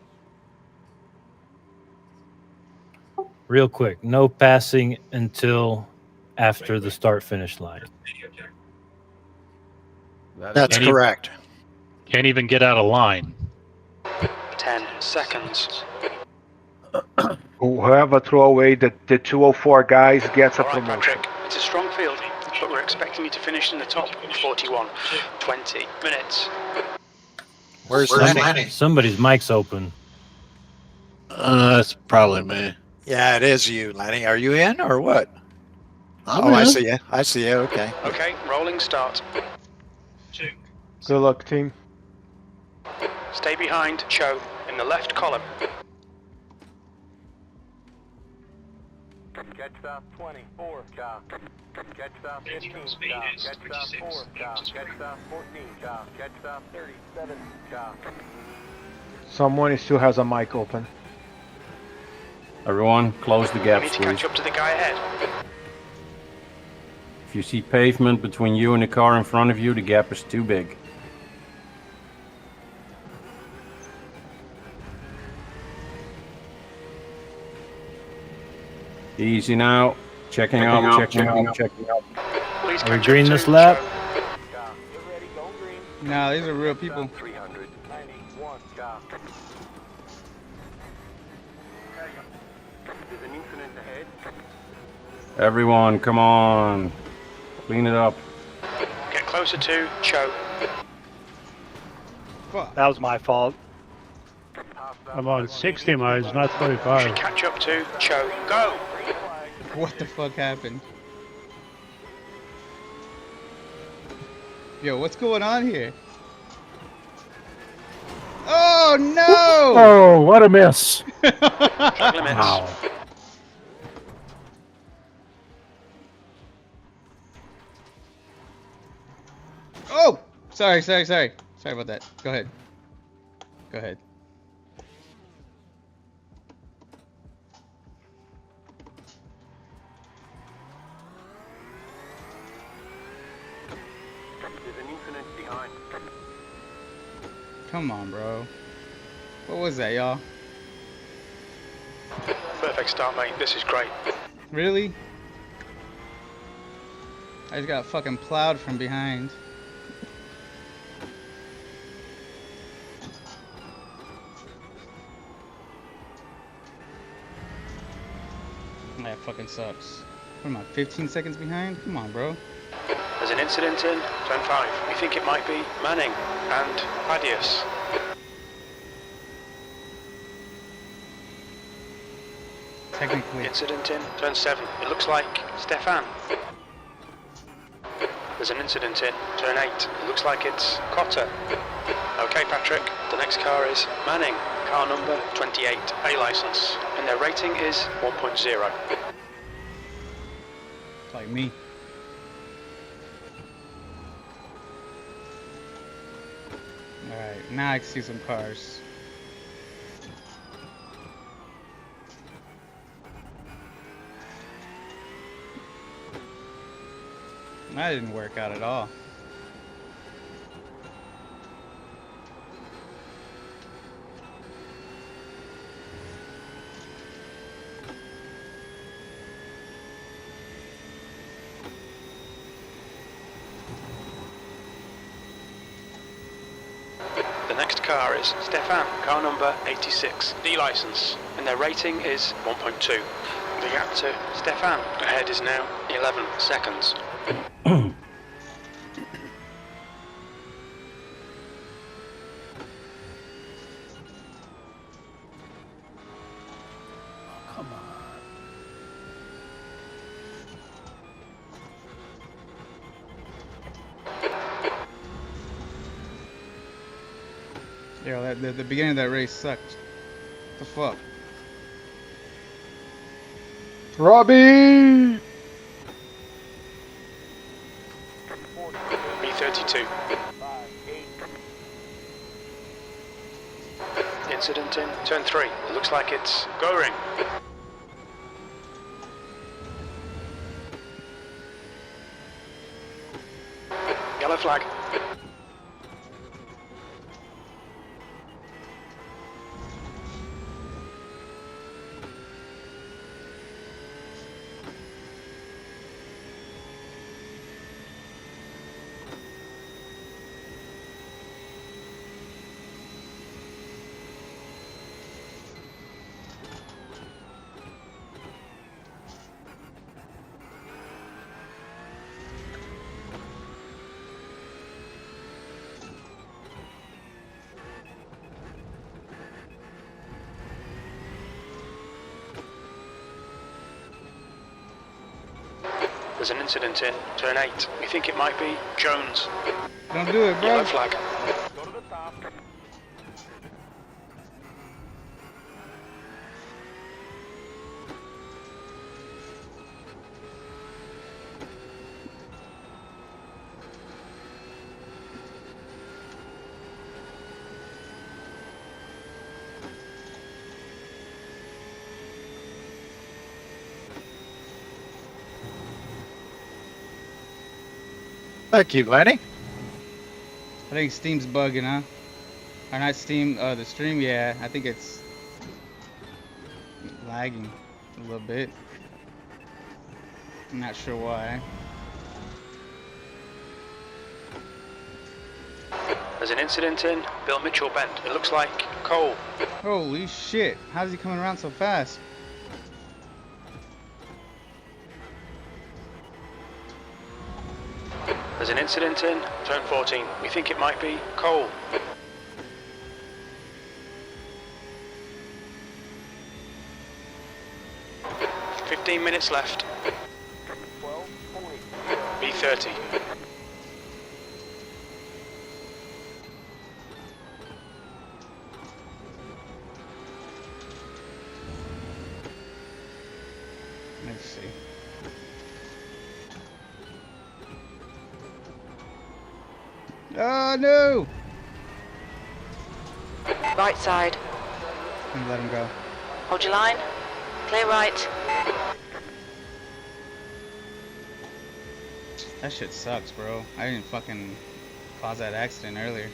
Real quick, no passing until after the start-finish line. That's correct. Can't even get out of line. 10 seconds. Whoever throw away the 204 guys gets a All right, promotion. Patrick, it's a strong field, but we're expecting you to finish in the top 41. 20 minutes. Where's Lenny? Somebody's mic's open. That's probably me. Yeah, it is you, Lenny. Are you in or what? I'm I in. see you. I see you. Okay. Okay, rolling start. Good luck, team. Stay behind Cho in the left column. Catch stop 24, chop. Catch stop 15, chop. Catch stop 4, chop. Catch stop 14, chop. Catch stop 37, chop. Someone still has a mic open. Everyone, close the You gaps, need to please. catch up to the guy ahead. If you see pavement between you and the car in front of you, the gap is too big. Easy now. Checking out, checking out. Please Are we catch green up this to lap? Nah, these are real people. 391, chop. There's an incident ahead. Everyone, come on. Clean it up. Get closer to Cho. That was my fault. I'm on 60 miles, not You 45. should catch up to Cho. Go! What the fuck happened? Yo, what's going on here? Oh no! Oh, what a miss. Track limits. Wow. Oh! Sorry about that. Go ahead. Go ahead. There's an incident behind. Come on, bro. What was that, y'all? Perfect start, mate. This is great. Really? I just got fucking plowed from behind. That fucking sucks. What am I, 15 seconds behind? Come on, bro. There's an incident in turn 5. We think it might be Manning and Thaddeus. Technically. Incident in turn 7. It looks like Stefan. There's an incident in turn 8. It looks like it's Cotter. Okay, Patrick. The next car is Manning. Car number 28, A license. And their rating is 1.0. Like me. Alright, now I can see some cars. That didn't work out at all. The next car is Stefan, car number 86, D license, and their rating is 1.2. The gap to Stefan ahead is now 11 seconds. Yo, the beginning of that race sucked. What the fuck? Robbie! B32. Incident in turn 3. It looks like it's Goring. Yellow flag. There's an incident in turn 8. We think it might be Jones. Don't do it, bro. Yellow flag. Go to the top. Thank you, Lenny. I think Steam's bugging, huh? Or not Steam, the stream, yeah. I think it's lagging a little bit. I'm not sure why. There's an incident in Bill Mitchell Bend. It looks like Cole. Holy shit. How's he coming around so fast? There's an incident in turn 14. We think it might be Cole. "15 minutes left. 12.0. B30. Let's see. Oh no! Right side. And let him go. Hold your line. Clear right. That shit sucks, bro. I didn't fucking cause that accident earlier.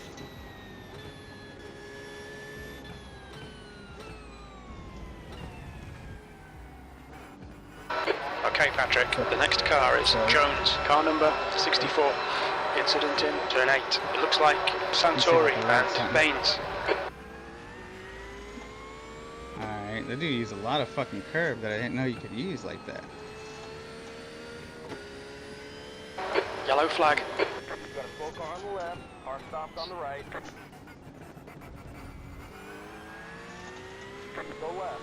Okay, Patrick. The next car is Jones. Car number 64. Incident in turn 8. It looks like Santori and Baines. Alright, the dude used a lot of fucking curb that I didn't know you could use like that. Yellow flag. You've got a slow car on the left, car stopped on the right. Go left.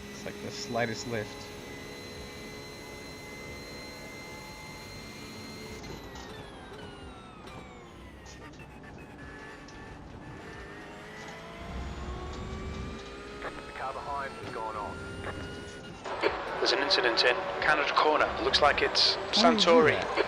It's like the slightest lift. The car behind is going on. There's an incident in Canada Corner. It looks like it's Why would you do Santori. that?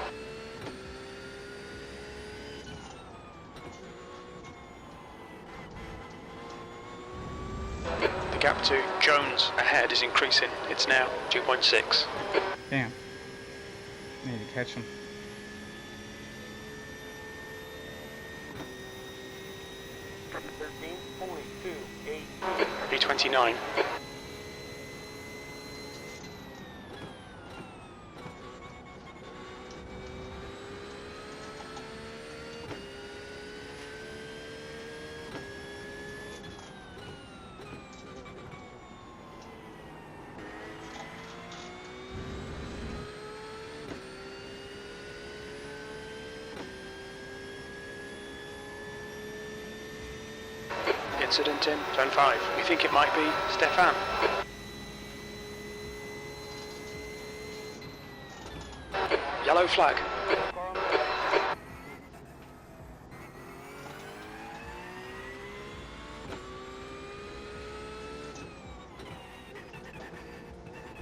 The gap to Jones ahead is increasing. It's now 2.6. Damn. Need to catch him. B29. Incident in turn 5. We think it might be Stefan. Yellow flag.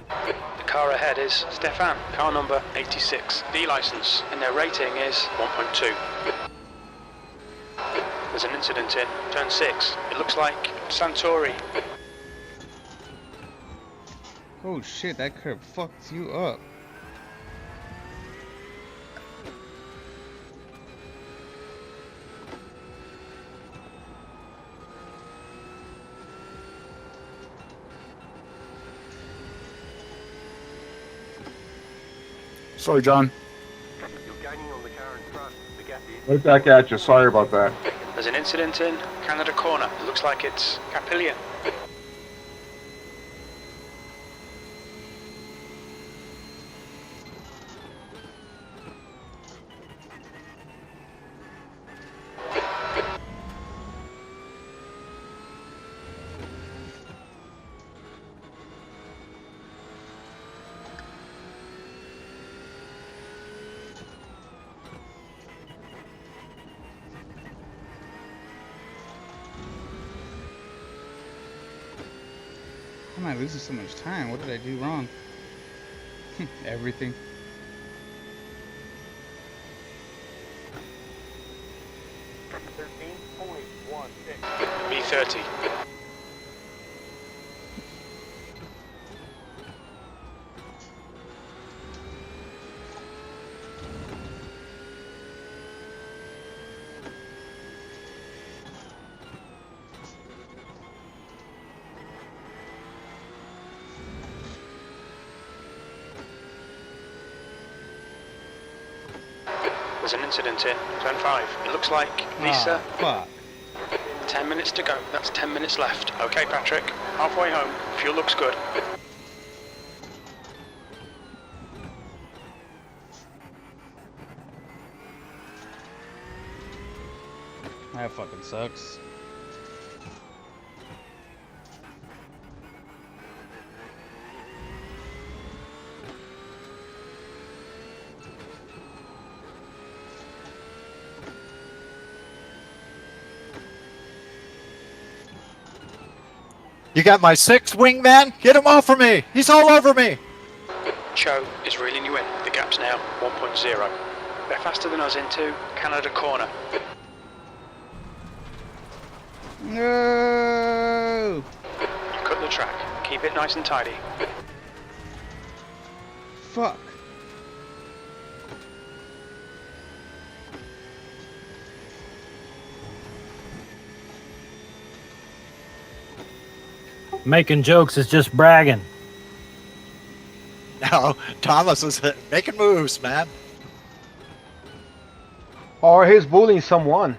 The car ahead is Stefan, car number 86, D license, and their rating is 1.2. There's an incident in turn 6. It looks like Santori. Oh shit, that curb fucked you up. Sorry, John. You're gaining on the car in front. The gap is Right back at you. Sorry about that. There's an incident in Canada Corner. It looks like it's Capillion. How am I losing so much time? What did I do wrong? Everything. B30. There's an incident in Turn 5. It looks like Lisa. Fuck. 10 minutes to go. That's 10 minutes left. Okay, Patrick. Halfway home. Fuel looks good. That fucking sucks. You got my 6th wingman? Get him off of me! He's all over me! Cho is reeling you in. The gap's now 1.0. They're faster than us into Canada Corner. No! You cut the track. Keep it nice and tidy. Fuck. Making jokes is just bragging. No, Thomas is making moves, man. Or he's bullying someone.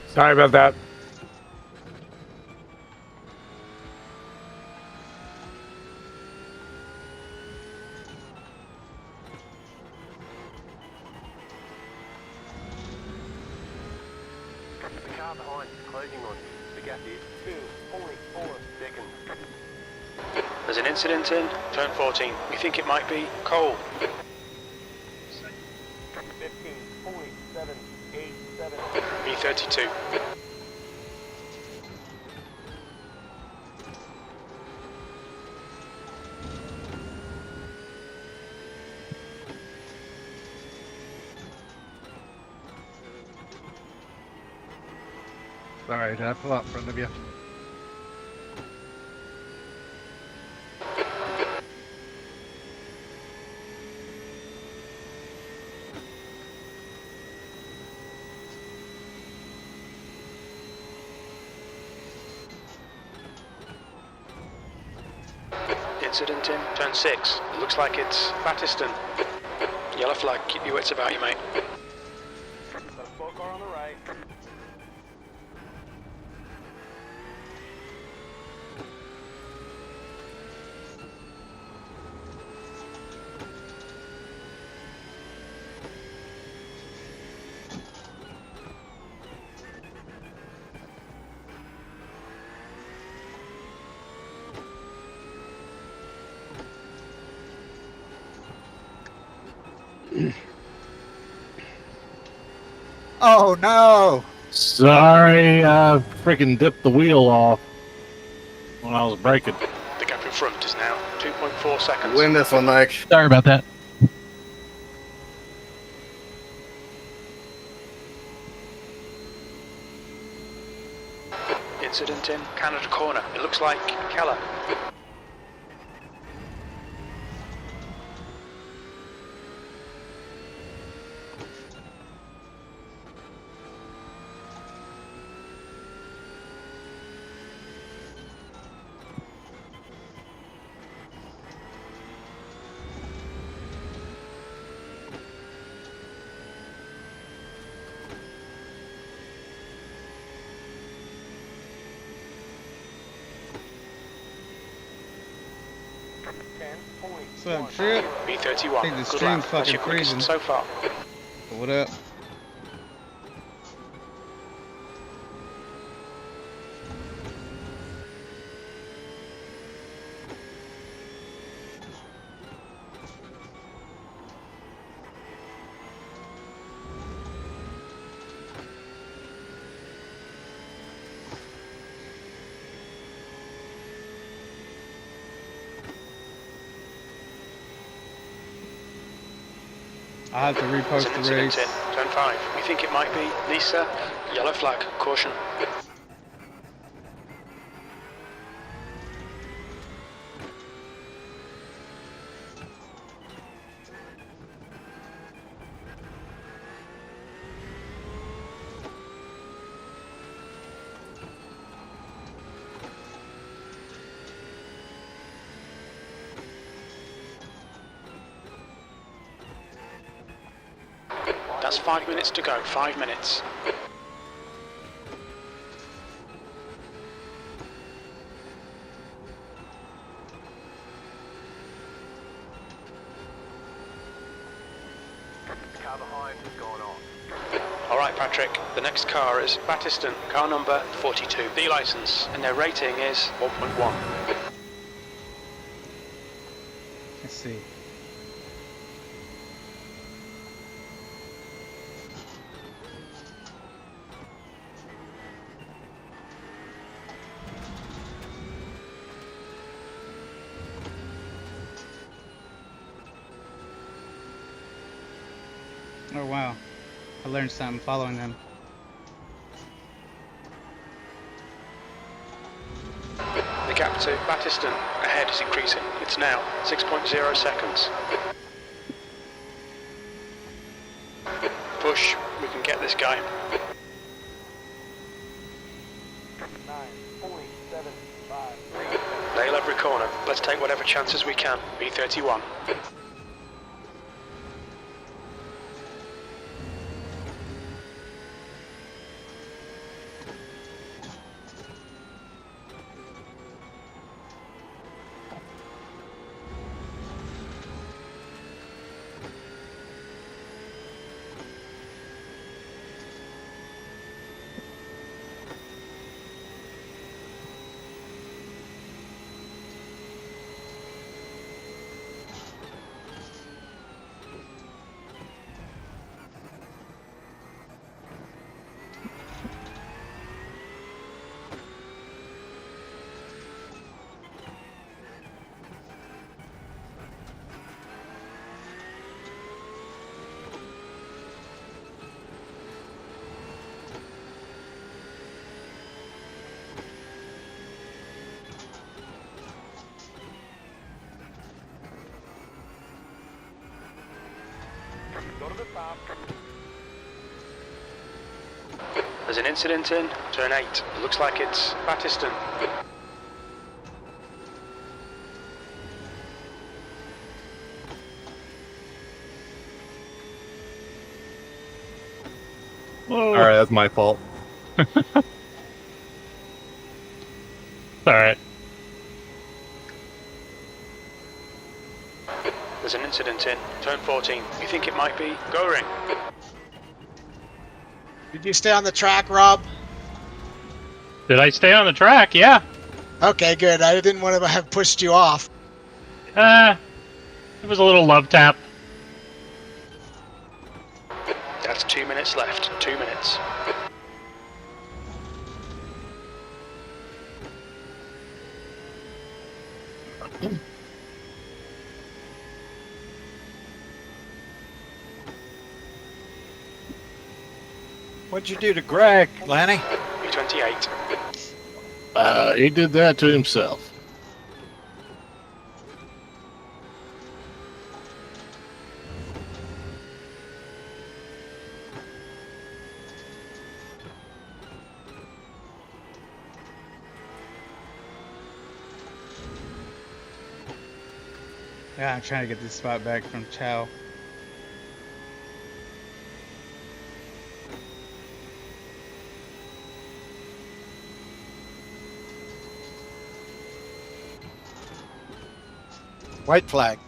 Sorry about that. The car behind is closing on you. The gap is 2.4 seconds. There's an incident in Turn 14. We think it might be Cole. 15.787. B32. Sorry, did I pull out in front of you? Incident in Turn 6. It looks like it's Battiston. Yellow flag. Keep your wits about you, mate. The fuck car on the right. Oh no! Sorry, I freaking dipped the wheel off when I was braking. The gap in front is now 2.4 seconds. Win this one, Mike. Sorry about that. Incident in Canada Corner. It looks like Keller. What's up, Trip? B31. I think the Good stream's lap. That's fucking your quickest freezing. so far. What up? I'll have to There's repost an the incident race. in turn 5. We think it might be Lisa. Yellow flag. Caution. That's 5 minutes to go. 5 minutes. Car behind has gone off. Alright, Patrick. The next car is Battiston. Car number 42. The license. And their rating is 1.1. Let's see. Oh wow, I learned something following them. The gap to Battiston ahead is increasing. It's now 6.0 seconds. Push. We can get this guy. 9.47.5. Nail every corner. Let's take whatever chances we can. B31. Go to the top. There's an incident in turn 8. It looks like it's Battiston. All right, that's my fault. All right. There's an incident in turn 14. You think it might be Goring? Did you stay on the track, Rob? Did I stay on the track? Yeah. Okay, good. I didn't want to have pushed you off. It was a little love tap. That's 2 minutes left. 2 minutes. What'd you do to Greg, Lanny? B28. He did that to himself. Yeah, I'm trying to get this spot back from Chow. White flag.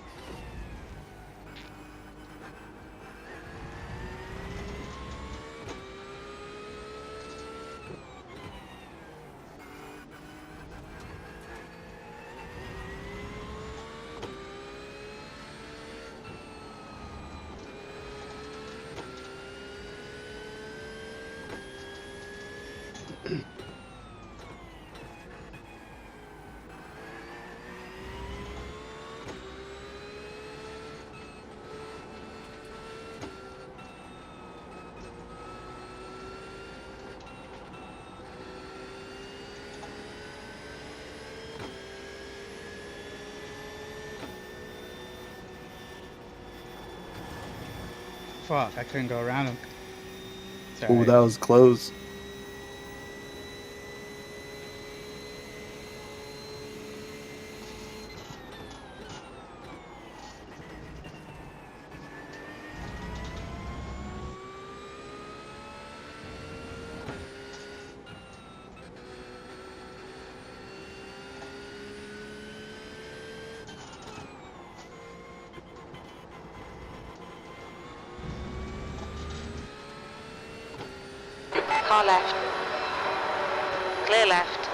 Fuck, I couldn't go around him. It's Ooh, alright. that was close. Car left. Clear left.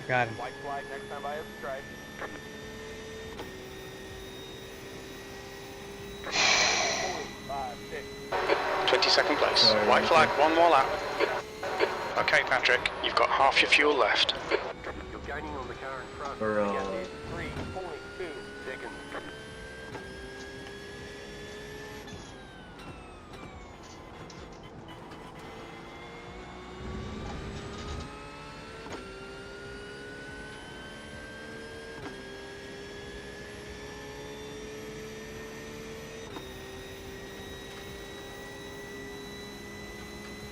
Got him. White flag next time I have stripe. Five, 22nd place. White flag, one more lap. Okay, Patrick, you've got half your fuel left. You're gaining on the car in front. For, 3.2 seconds.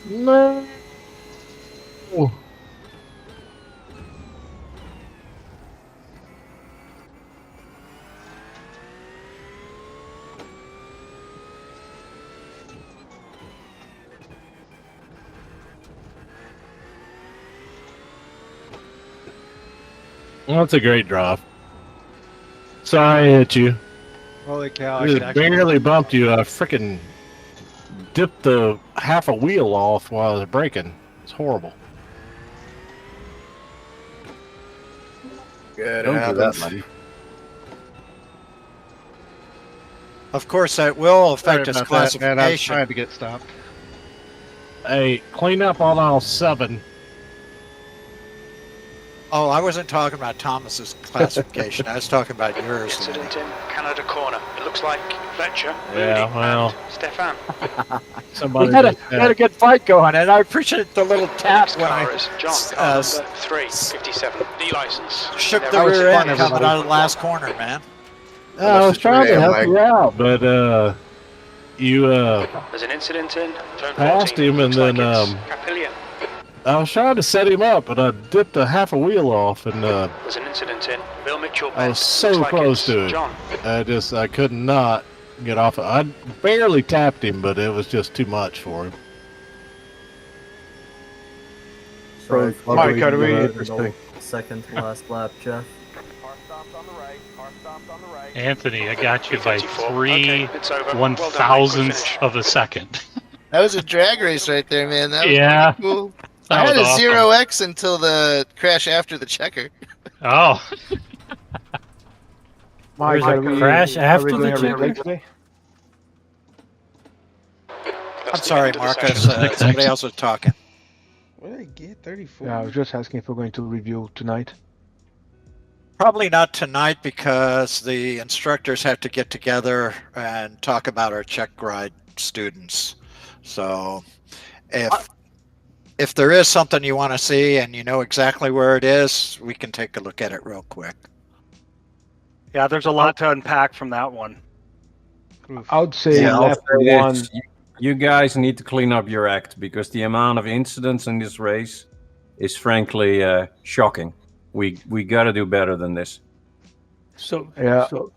No. Well, that's a great drop. Sorry I hit you. Holy cow! I just barely bumped you. I frickin' dipped the half a wheel off while I was braking. It's horrible. Good. Don't do that, happens. buddy. Of course, that will affect his Sorry about that, man. I was classification. trying to get stopped. Hey, clean up on aisle 7. Oh, I wasn't talking about Thomas's classification. I was talking about yours. Incident in Canada corner. It looks like Fletcher, Yeah, Mooney, well. and Stefan. Somebody We had a, just we had a good fight going, and I appreciate The little tap Next when car I is John, car number 357. D license. shook There the was rear fun, end coming everybody. out of the last corner, man. I was trying to help Mike. you out, but you There's an incident in turn 14. passed him, and Looks like then it's Capillion. I was trying to set him up, but I dipped a half a wheel off, and There's an incident in Bill Mitchell. I was Looks so like close it's to it. John. I could not get off. I barely tapped him, but it was just too much for him. Sorry, Mike, how do we- interesting. Second to last lap, Jeff. Car stopped on the right. Car stopped on the right. Anthony, I got you by 54. 3 Okay, it's over. Well done, mate. Good 1,000ths finish. of a second. That was a drag race right there, man. That was Yeah. pretty cool. That I had was a awesome. 0x until the crash after the checker. Oh, Mike, There's a crash after the checker? today? I'm sorry, Marcus. Somebody else was talking. What did I get? 34? Yeah, I was just asking if we're going to review tonight. Probably not tonight because the instructors have to get together and talk about our check ride students. So if there is something you want to see and you know exactly where it is, we can take a look at it real quick. Yeah, there's a lot to unpack from that one. I would say Yeah, lap I'll say one. this. You guys need to clean up your act because the amount of incidents in this race is frankly shocking. We got to do better than this. So Yeah. So,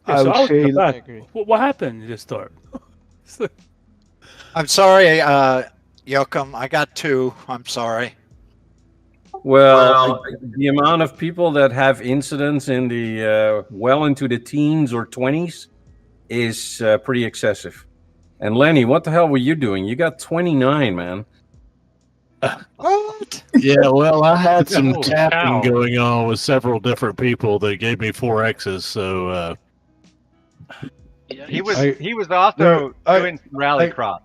I would was say- in the I back. agree. What happened at the start? I'm sorry, Joachim. I got 2. I'm sorry. Well, the amount of people that have incidents in the well into the teens or 20s is pretty excessive. And Lenny, what the hell were you doing? You got 29, man. What? Yeah, well, I had some Holy tapping cow. going on with several different people that gave me 4X's. So He was also doing some rallycross.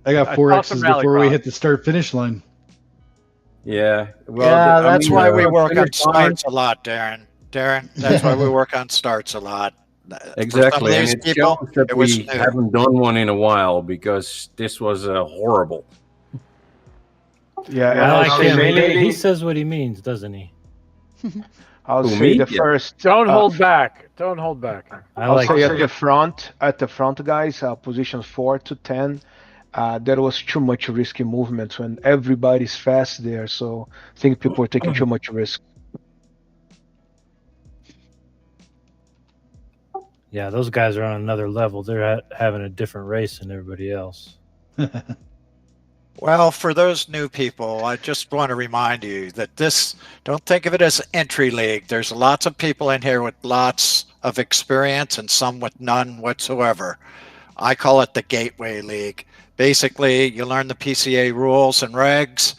I got I 4 saw X's some before we rallycross. hit the start finish line. Yeah. Well, Yeah, that's why we work on finish line- starts a lot, Darren. That's why we work on starts a lot. Exactly, For some and of these it people, shows that it was we new. haven't done one in a while because this was horrible. Yeah, and I I'll like say him. mainly, He says what he means, doesn't he? I'll Who, say me? the Yeah. first. Don't hold back. Don't hold back. I'll say at the front, guys, positions 4 to 10. There was too much risky movements when everybody's fast there, so I think people are taking too much risk. Yeah, those guys are on another level. They're having a different race than everybody else. Well, for those new people, I just want to remind you that don't think of it as entry league. There's lots of people in here with lots of experience and some with none whatsoever. I call it the Gateway League. Basically, you learn the PCA rules and regs.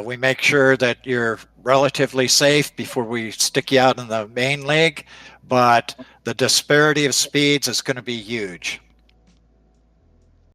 We make sure that you're relatively safe before we stick you out in the main league, but the disparity of speeds is going to be huge.